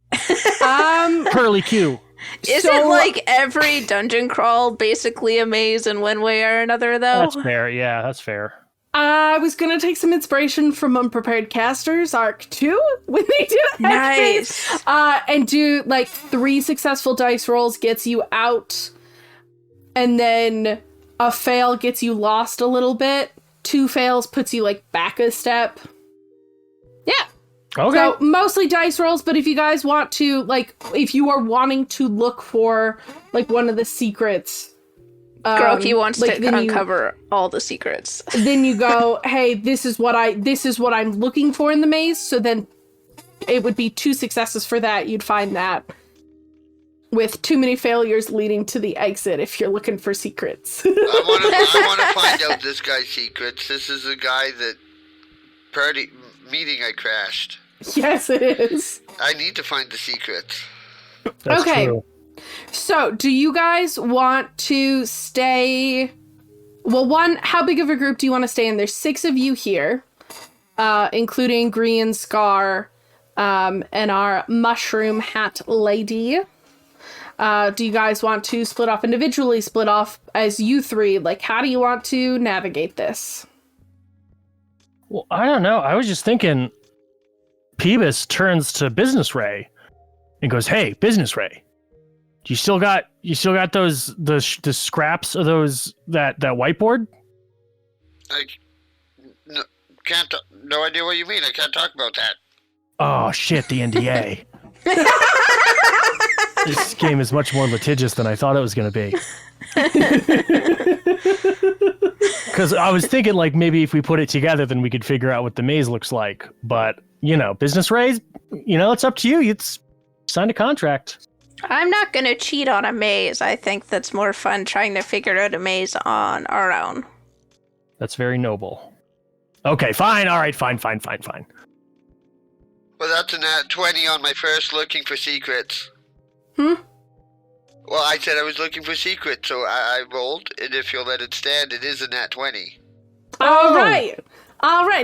Curly Q. Isn't like every dungeon crawl basically a maze in one way or another, though? That's fair. Yeah, that's fair. I was going to take some inspiration from Unprepared Casters Arc 2 when they did a hedge maze, and do like 3 successful dice rolls gets you out, and then a fail gets you lost a little bit. 2 fails puts you like back a step. Yeah. Okay. So mostly dice rolls, but if you guys want to, like, if you are wanting to look for like one of the secrets, Groki wants to uncover all the secrets. Then you go, hey, this is what I'm looking for in the maze. So then it would be 2 successes for that. You'd find that. With too many failures leading to the exit if you're looking for secrets. I want to find out this guy's secrets. This is the guy that meeting I crashed. Yes, it is. I need to find the secrets. That's okay. True. So, do you guys want to stay... Well, one, how big of a group do you want to stay in? There's 6 of you here, including Green, Scar, and our mushroom hat lady. Do you guys want to split off individually, split off as you 3? Like, how do you want to navigate this? Well, I don't know. I was just thinking Peebus turns to Business Ray and goes, "Hey, Business Ray. You still got those the scraps of those that whiteboard?" No idea what you mean. I can't talk about that. Oh shit, the NDA. This game is much more litigious than I thought it was going to be. Because I was thinking like maybe if we put it together, then we could figure out what the maze looks like. But Business Rays, it's up to you. It's signed a contract. I'm not going to cheat on a maze. I think that's more fun trying to figure out a maze on our own. That's very noble. Okay, fine. All right, fine. Well, that's a nat 20 on my first looking for secrets. Well, I said I was looking for secrets, so I rolled, and if you'll let it stand, it is a nat 20. All right.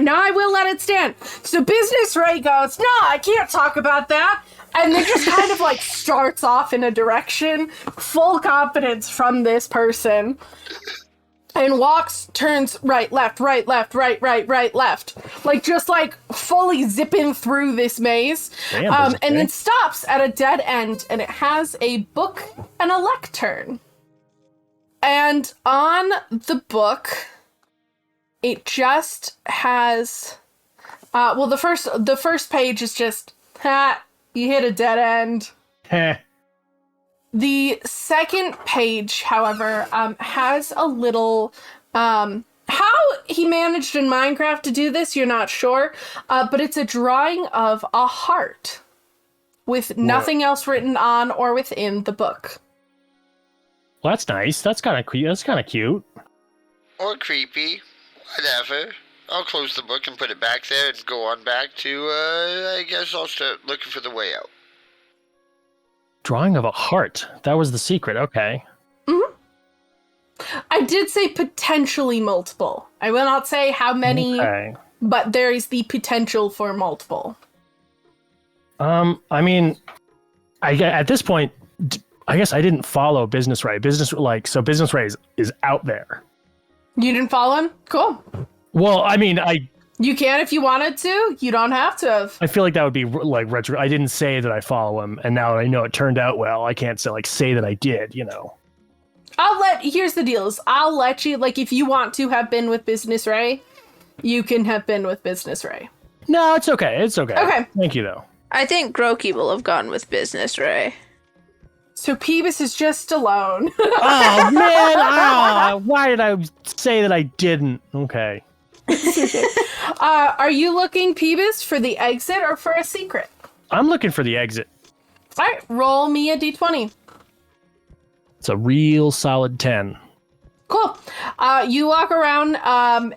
Now I will let it stand. So Business Ray goes, "No, I can't talk about that." And then just kind of like starts off in a direction, full confidence from this person. And turns right, left, right, left. Like, just like fully zipping through this maze. Damn, and then stops at a dead end, and it has a book and a lectern. And on the book, it just has, the first page is just, you hit a dead end. Heh. The second page, however, has a little, how he managed in Minecraft to do this, you're not sure, but it's a drawing of a heart with nothing else written on or within the book. Well, that's nice. That's kind of cute. Or creepy. Whatever. I'll close the book and put it back there and go on back to, I guess I'll start looking for the way out. Drawing of a heart. That was the secret. Okay. Mm-hmm. I did say potentially multiple. I will not say how many, but there is the potential for multiple. I mean, at this point, I guess I didn't follow Business Ray. Business Ray is out there. You didn't follow him? Cool. Well, I mean, You can if you wanted to. You don't have to have. I feel like that would be like retro. I didn't say that I follow him, and now I know it turned out well. I can't say that I did, Here's the deal, I'll let you, like, if you want to have been with Business Ray, you can have been with Business Ray. No, it's okay. Okay. Thank you, though. I think Groki will have gone with Business Ray. So Peebus is just alone. Oh, man. Why did I say that I didn't? Okay. Are you looking, Peebus, for the exit or for a secret? I'm looking for the exit. All right, roll me a d20. It's a real solid 10. Cool. You walk around,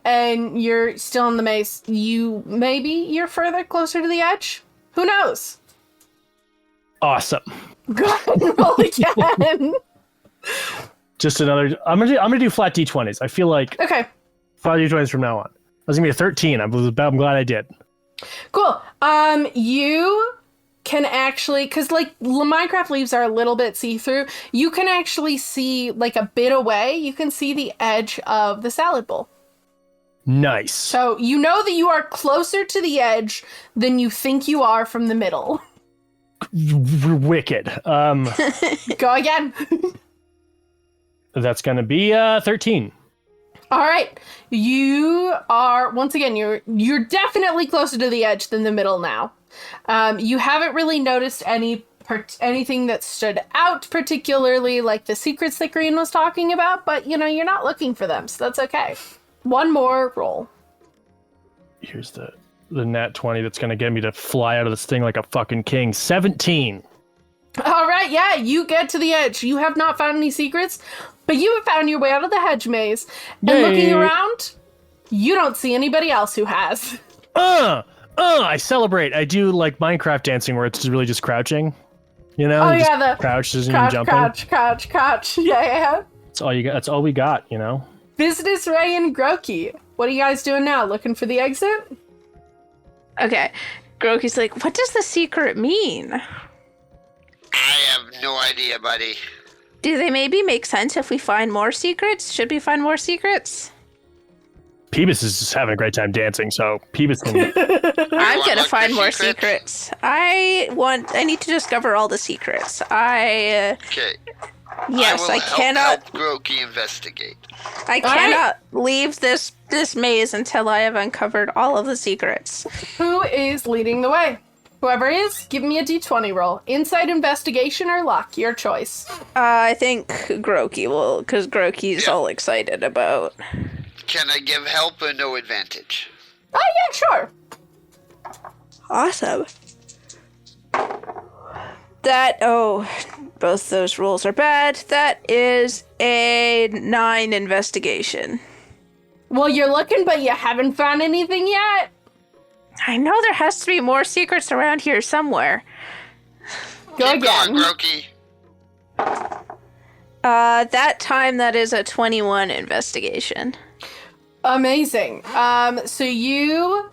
and you're still in the maze. You're further closer to the edge. Who knows? Awesome. Go ahead and roll again. Just another. I'm gonna do flat d20s. I feel like Okay. flat d20s from now on. That's gonna be a 13. I'm glad I did. Cool. You can actually, because like Minecraft leaves are a little bit see-through, you can actually see like a bit away, you can see the edge of the salad bowl. Nice. So you know that you are closer to the edge than you think you are from the middle. Wicked. Go again. That's gonna be 13. All right. You are, once again, you're definitely closer to the edge than the middle now. You haven't really noticed anything that stood out particularly, like the secrets that Green was talking about, but you're not looking for them, so that's okay. One more roll. Here's the nat 20 that's gonna get me to fly out of this thing like a fucking king. 17. All right, yeah, you get to the edge. You have not found any secrets, but you have found your way out of the hedge maze. And Yay. looking around, you don't see anybody else who has. I celebrate. I do like Minecraft dancing where it's really just crouching. You know? Oh, You just yeah, the crouch isn't even jumping. Crouch. Yeah. That's all you got. That's all we got, you know? Business Ray and Groki. What are you guys doing now? Looking for the exit? Okay. Groki's like, what does the secret mean? I have no idea, buddy. Do they maybe make sense if we find more secrets? Should we find more secrets? Peebus is just having a great time dancing, so Peebus can... I'm gonna look find for more secrets? secrets. I need to discover all the secrets. Okay. Yes, I will cannot. help Groki investigate. I cannot leave this maze until I have uncovered all of the secrets. Who is leading the way? Whoever is, give me a d20 roll. Insight, investigation, or luck. Your choice. I think Groki will, because Groki's all excited about. Can I give help or no advantage? Oh, yeah, sure. Awesome. Both those rolls are bad. That is a 9 investigation. Well, you're looking, but you haven't found anything yet. I know there has to be more secrets around here somewhere. Go Keep again. going, Groki. That time that is a 21 investigation. Amazing. So you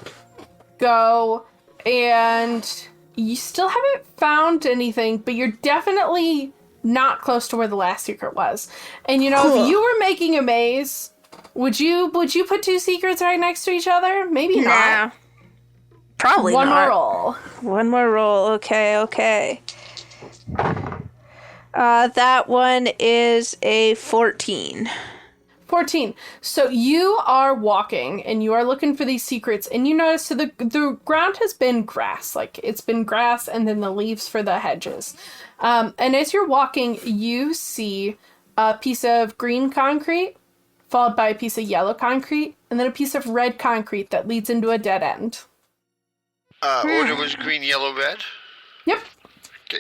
go and you still haven't found anything, but you're definitely not close to where the last secret was. And Cool. if you were making a maze, would you put two secrets right next to each other? Maybe Nah. not. Probably One not. more roll. One more roll. Okay. That one is a 14. 14. So you are walking and you are looking for these secrets, and you notice so the ground has been grass. Like, it's been grass and then the leaves for the hedges. And as you're walking, you see a piece of green concrete followed by a piece of yellow concrete and then a piece of red concrete that leads into a dead end. Order was green, yellow, red? Yep. Okay.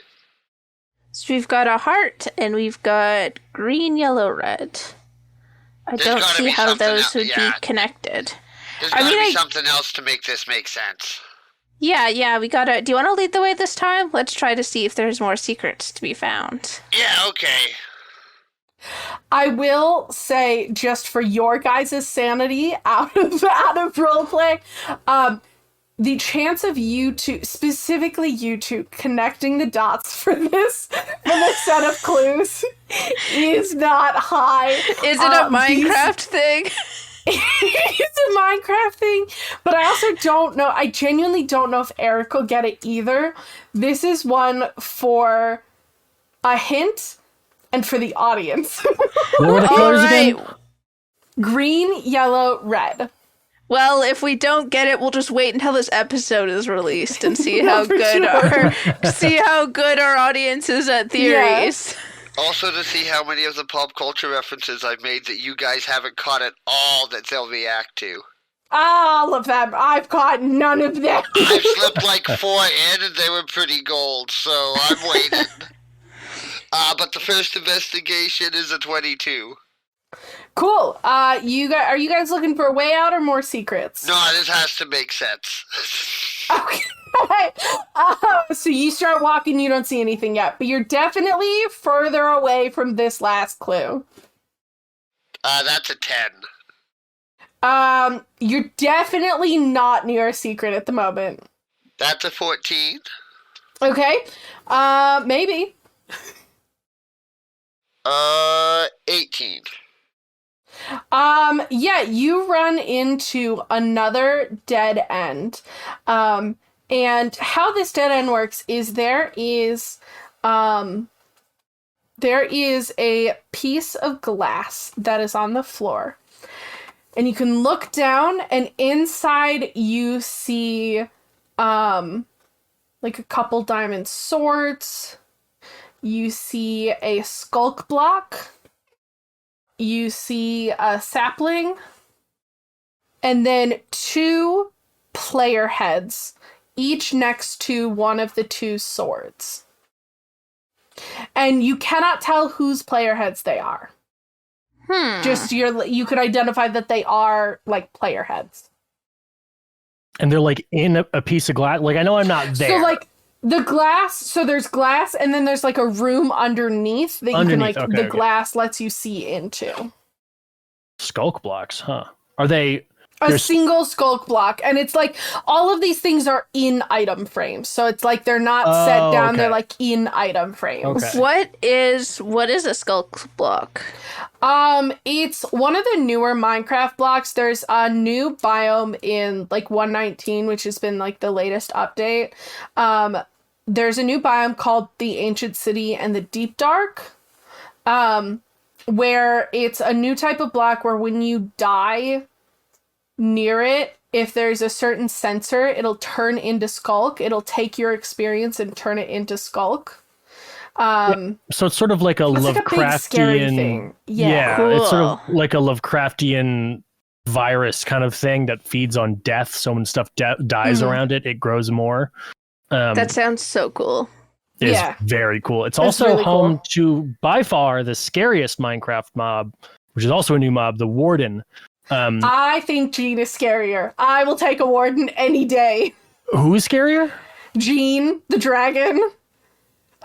So we've got a heart and we've got green, yellow, red. I There's don't gotta see be how something those else- would yeah. be connected. There's I gotta mean, be I- something else to make this make sense. Yeah, we gotta... Do you want to lead the way this time? Let's try to see if there's more secrets to be found. Yeah, okay. I will say, just for your guys' sanity out of roleplay, the chance of specifically you two, connecting the dots for this set of clues is not high. Is it a Minecraft thing? It's a Minecraft thing, but I also don't know. I genuinely don't know if Eric will get it either. This is one for a hint and for the audience. What were the colors again? Green, yellow, red. Well, if we don't get it, we'll just wait until this episode is released and see how For good sure. our audience is at theories. Also to see how many of the pop culture references I've made that you guys haven't caught at all that they'll react to. All of them. I've caught none of them. I've slipped like 4 in and they were pretty gold, so I'm waiting. But the first investigation is a 22. Cool. Are you guys looking for a way out or more secrets? No, this has to make sense. Okay. So you start walking, you don't see anything yet, but you're definitely further away from this last clue. That's a 10. You're definitely not near a secret at the moment. That's a 14. Okay. Maybe. 18. Yeah, you run into another dead end. And how this dead end works is there is a piece of glass that is on the floor. And you can look down, and inside you see like a couple diamond swords. You see a skulk block. You see a sapling. And then 2 player heads, each next to one of the 2 swords. And you cannot tell whose player heads they are. Just you could identify that they are like player heads. And they're like in a piece of glass. Like I know I'm not there. So like the glass, so there's glass and then there's like a room underneath that you can like the glass lets you see into. Skulk blocks, huh? Are they a single skulk block, and it's like all of these things are in item frames, so it's like they're not set down, they're like in item frames. Okay. What is a skulk block? It's one of the newer Minecraft blocks. There's a new biome in like 1.19, which has been like the latest update. There's a new biome called the Ancient City and the Deep Dark, where it's a new type of block where when you die near it, if there's a certain sensor, it'll turn into skulk. It'll take your experience and turn it into skulk. So it's sort of like a Lovecraftian thing. Yeah, cool. It's sort of like a Lovecraftian virus kind of thing that feeds on death. So when stuff dies around it, it grows more. That sounds so cool. It's very cool. It's also really home to by far the scariest Minecraft mob, which is also a new mob, the Warden. I think Gene is scarier. I will take a Warden any day. Who is scarier? Gene, the dragon.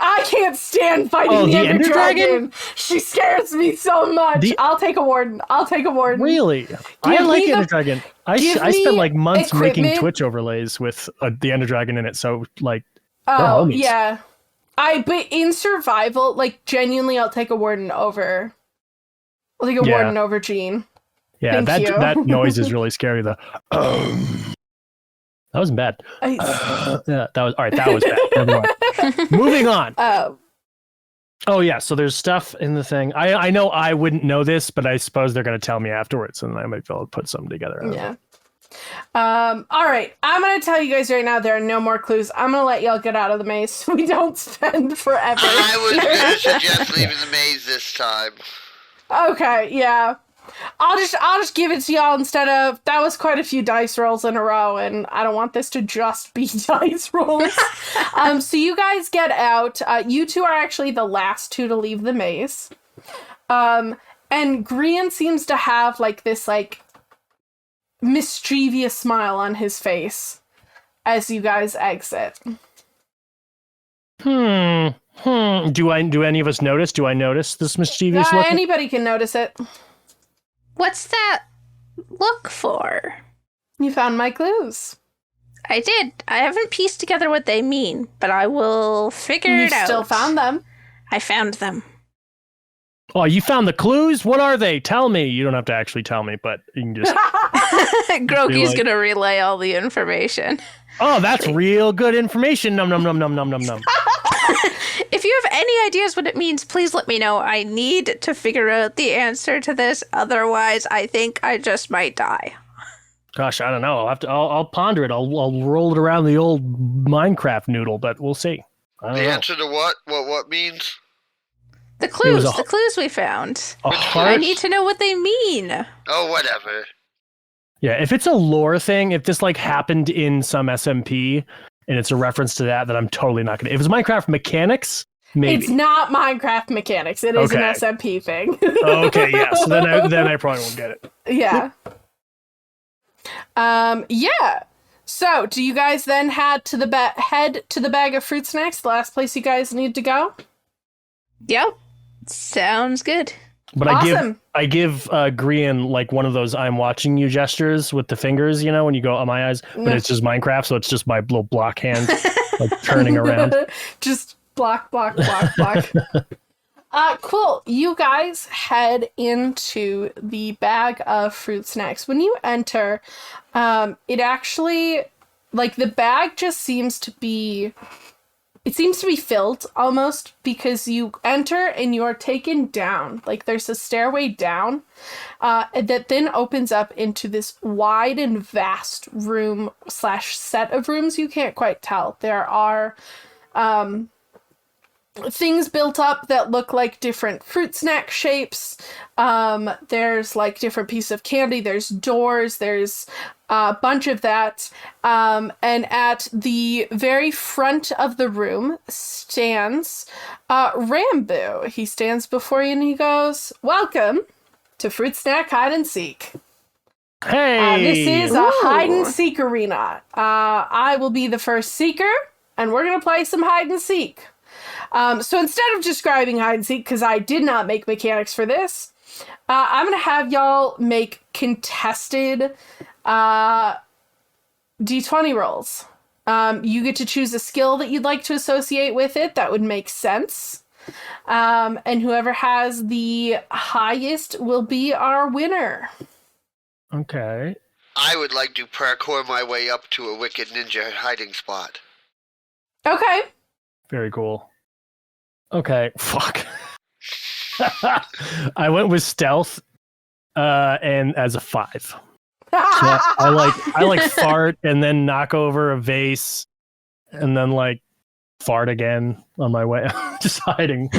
I can't stand fighting the Ender Dragon. She scares me so much. I'll take a Warden. Really? I like Ender Dragon. I spent like months making Twitch overlays with the Ender Dragon in it. So like, oh yeah. But in survival, like genuinely, I'll take a Warden over. I'll take a Warden over Gene. Yeah, that noise is really scary though. That wasn't bad. Yeah, that was all right. That was bad. Never mind. Moving on. Oh yeah, so there's stuff in the thing. I know I wouldn't know this, but I suppose they're going to tell me afterwards, and I might be able to put something together. Yeah. All right. I'm going to tell you guys right now there are no more clues. I'm going to let y'all get out of the maze so we don't spend forever. I was going to suggest leaving the maze this time. Okay, yeah. I'll just give it to y'all instead of that was quite a few dice rolls in a row, and I don't want this to just be dice rolls. So you guys get out. You 2 are actually the last 2 to leave the maze. And Grian seems to have like this like mischievous smile on his face as you guys exit. Do any of us notice? Do I notice this mischievous look? Anybody can notice it. What's that look for? You found my clues. I did. I haven't pieced together what they mean, but I will figure it out. You still found them. I found them. Oh, you found the clues? What are they? Tell me. You don't have to actually tell me, but you can just... Groky's gonna relay all the information. Oh, that's real good information. Num, num, num, num, num, num, num. If you have any ideas what it means, please let me know. I need to figure out the answer to this. Otherwise, I think I just might die. Gosh, I don't know. I'll ponder it. I'll roll it around the old Minecraft noodle, but we'll see. The answer to what? What means? The clues. The clues we found. I need to know what they mean. Oh, whatever. Yeah, if it's a lore thing, if this like happened in some SMP and it's a reference to that, then I'm totally not gonna. If it's Minecraft mechanics, maybe. It's not Minecraft mechanics. It is an SMP thing. Okay, yeah. So then I probably won't get it. Yeah. Yeah. So, do you guys then head to the bag of fruit snacks, the last place you guys need to go? Yep. Sounds good. But Awesome. I give Grian like one of those "I'm watching you" gestures with the fingers, you know, when you go on my eyes. But it's just Minecraft, so it's just my little block hand like turning around. Just block. Cool. You guys head into the bag of fruit snacks. When you enter, it actually, like, the bag just seems to be filled almost, because you enter and you are taken down. Like, there's a stairway down that then opens up into this wide and vast room / set of rooms. You can't quite tell. There are things built up that look like different fruit snack shapes. There's like different pieces of candy. There's doors. There's a bunch of that. And at the very front of the room stands Rambo. He stands before you and he goes, "Welcome to Fruit Snack Hide and Seek. Hey! This is a hide and seek arena. I will be the first seeker, and we're going to play some hide and seek. So instead of describing hide and seek, because I did not make mechanics for this, I'm going to have y'all make contested D20 rolls. You get to choose a skill that you'd like to associate with it that would make sense. And whoever has the highest will be our winner. Okay. I would like to parkour my way up to a wicked ninja hiding spot. Okay. Very cool. Okay. Fuck. I went with stealth, and as a 5. So I like fart and then knock over a vase, and then like fart again on my way. Just hiding.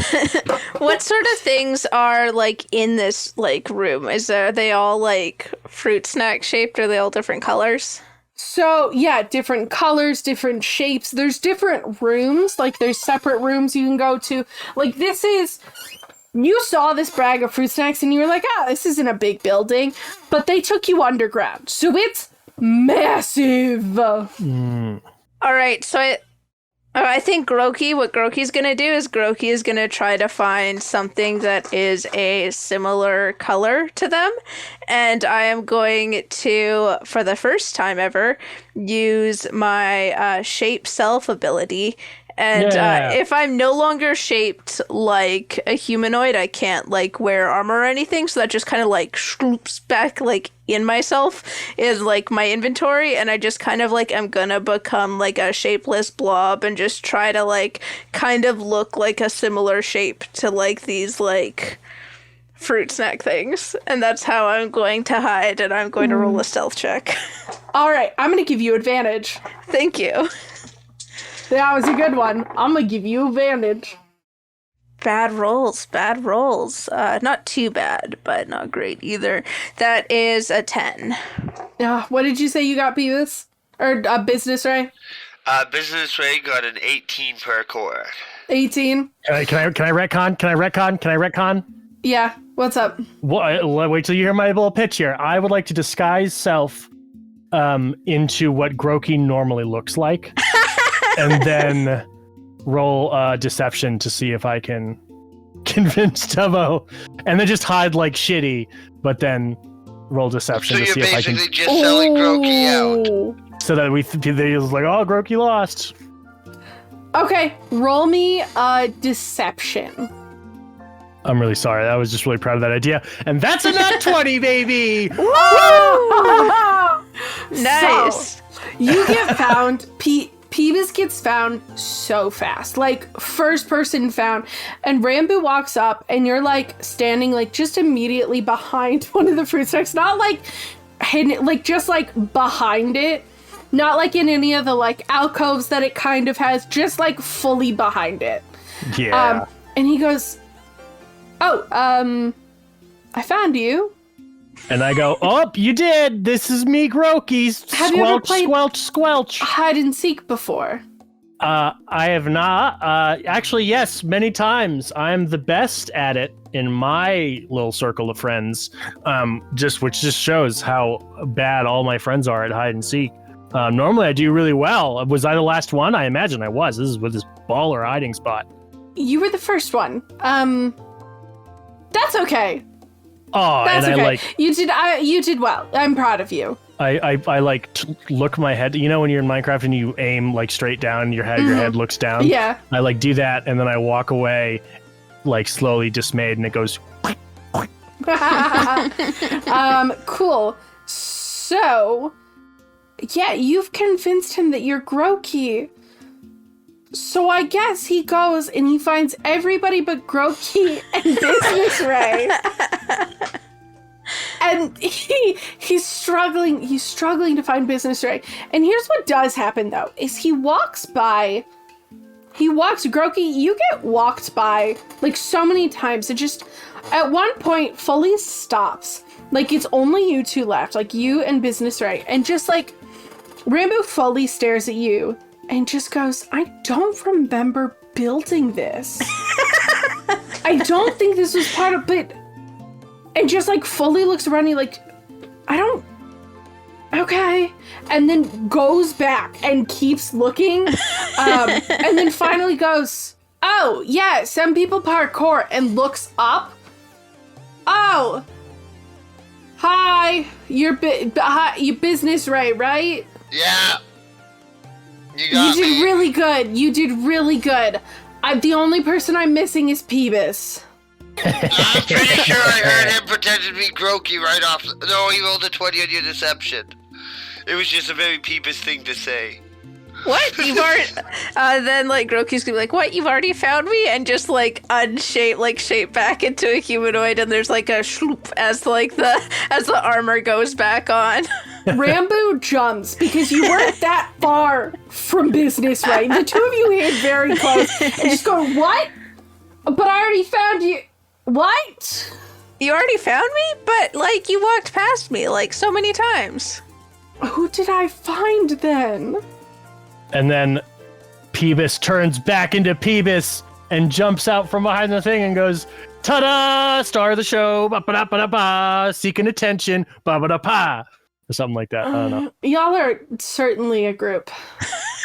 What sort of things are like in this like room? Are they all like fruit snack shaped? Are they all different colors? So, yeah, different colors, different shapes. There's different rooms. Like, there's separate rooms you can go to. Like, this is... You saw this bag of fruit snacks and you were like, this isn't a big building. But they took you underground. So it's massive. All right, so I think what Groki's going to do is Groki is going to try to find something that is a similar color to them. And I am going to, for the first time ever, use my shape self ability. And if I'm no longer shaped like a humanoid, I can't like wear armor or anything. So that just kind of like swoops back like in myself is like my inventory. And I just kind of like am gonna become like a shapeless blob and just try to like kind of look like a similar shape to like these like fruit snack things. And that's how I'm going to hide. And I'm going to roll a stealth check. All right, I'm going to give you advantage. Thank you. That was a good one. I'm going to give you advantage. Bad rolls. Not too bad, but not great either. That is a 10. What did you say you got, Beavis? Or Business Ray? Business Ray got an 18 parkour. 18? Can I retcon? Yeah, what's up? Well, wait till you hear my little pitch here. I would like to disguise self into what Groki normally looks like. And then roll deception to see if I can convince Tubbo. And then just hide like shitty, but then roll deception to see if I can... So you're basically just selling Groki out. So that they was like, oh, Groki lost. Okay, roll me deception. I'm really sorry. I was just really proud of that idea. And that's a nat 20, baby! Nice. So, you get found... Peebus gets found so fast, like first person found, and Rambo walks up and you're like standing like just immediately behind one of the fruit snacks, not like hidden, like just like behind it, not like in any of the like alcoves that it kind of has, just like fully behind it. Yeah. And he goes, I found you. And I go, oh, you did. This is me, Groki. Have you ever played Squelch. hide and seek before? I have not. Actually, yes, many times. I'm the best at it in my little circle of friends. Which just shows how bad all my friends are at hide and seek. Normally I do really well. Was I the last one? I imagine I was. This is with this baller hiding spot. You were the first one. That's okay. Oh, That's and okay. I You did well. I'm proud of you. I look my head. You know when you're in Minecraft and you aim like straight down, your head looks down. Yeah. I do that, and then I walk away, slowly dismayed, and it goes. Cool. So, yeah, you've convinced him that you're Groki. So I guess he goes and he finds everybody but Groki and Business Ray. And he's struggling to find Business Ray. And here's what does happen though, is he walks Groki, you get walked by so many times. It just at one point fully stops. It's only you two left, you and Business Ray. And just Rambo fully stares at you and just goes, I don't remember building this. I don't think this was part of it. And just fully looks around you I don't. Okay. And then goes back and keeps looking. And then finally goes, oh, yeah, some people parkour, and looks up. Oh. Hi. You're Business Ray, right? Yeah. You got You did me. really good. You did really good. The only person I'm missing is Peebus. I'm pretty sure I heard him pretend to be Groki right off. No, he rolled a 20 on your deception. It was just a very Peebus thing to say. What? You've already... then, Groki's gonna be like, what? You've already found me? And just, unshape, shape back into a humanoid, and there's, a shloop as, as the armor goes back on. Rambo jumps because you weren't that far from Business Ray. The two of you hit very close and just go, what? But I already found you. What? You already found me? But, you walked past me, so many times. Who did I find then? And then Peebus turns back into Peebus and jumps out from behind the thing and goes, ta-da! Star of the show, ba-ba-da-ba-da-ba, seeking attention, ba-ba-da-pa. Or something like that. I don't know. Y'all are certainly a group.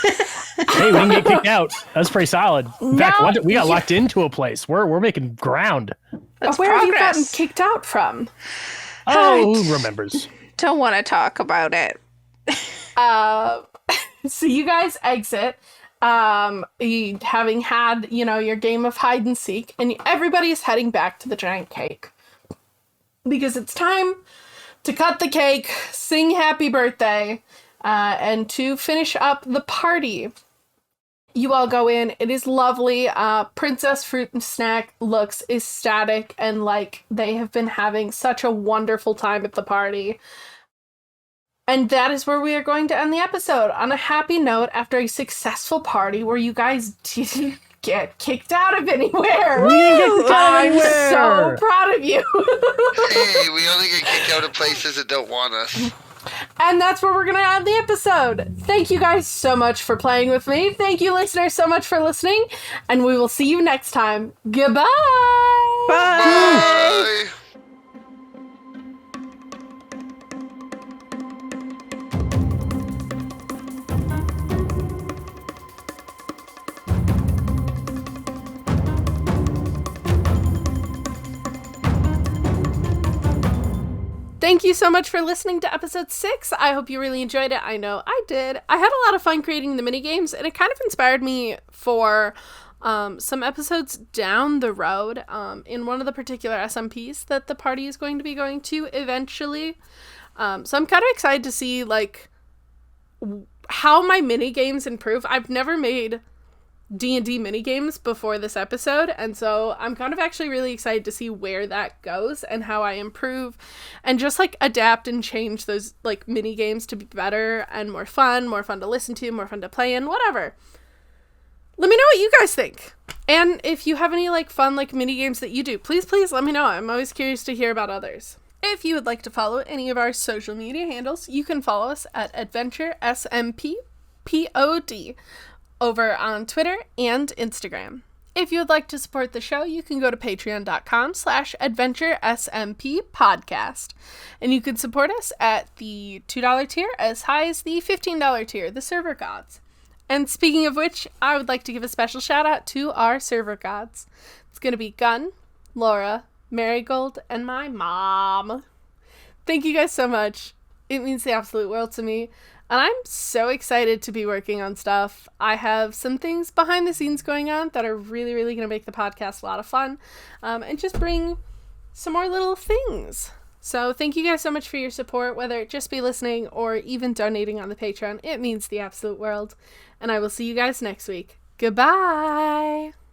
Hey, we didn't get kicked out. That's pretty solid. In fact, we got locked into a place. We're making ground. That's Where progress. have you gotten kicked out from? Oh, who remembers? Don't want to talk about it. So you guys exit, having had, your game of hide and seek, and everybody is heading back to the giant cake. Because it's time to cut the cake, sing happy birthday, and to finish up the party. You all go in. It is lovely. Princess Fruit and Snack looks ecstatic and like they have been having such a wonderful time at the party. And that is where we are going to end the episode, on a happy note after a successful party where you guys didn't get kicked out of anywhere. We didn't get kicked out of I'm anywhere. so proud of you. Hey, we only get kicked out of places that don't want us. And that's where we're going to end the episode. Thank you guys so much for playing with me. Thank you, listeners, so much for listening. And we will see you next time. Goodbye. Bye. Thank you so much for listening to episode 6. I hope you really enjoyed it. I know I did. I had a lot of fun creating the minigames, and it kind of inspired me for some episodes down the road in one of the particular SMPs that the party is going to be going to eventually. So I'm kind of excited to see like how my minigames improve. I've never made D&D minigames before this episode, and so I'm kind of actually really excited to see where that goes and how I improve and just like adapt and change those like minigames to be better and more fun to listen to, more fun to play in, whatever. Let me know what you guys think. And if you have any like fun like minigames that you do, please let me know. I'm always curious to hear about others. If you would like to follow any of our social media handles, you can follow us at AdventureSMPPOD over on Twitter and Instagram. If you would like to support the show, you can go to patreon.com/adventuresmppodcast. And you can support us at the $2 tier as high as the $15 tier, the server gods. And speaking of which, I would like to give a special shout out to our server gods. It's going to be Gunn, Laura, Marigold, and my mom. Thank you guys so much. It means the absolute world to me. And I'm so excited to be working on stuff. I have some things behind the scenes going on that are really, really going to make the podcast a lot of fun. And just bring some more little things. So thank you guys so much for your support, whether it just be listening or even donating on the Patreon. It means the absolute world. And I will see you guys next week. Goodbye!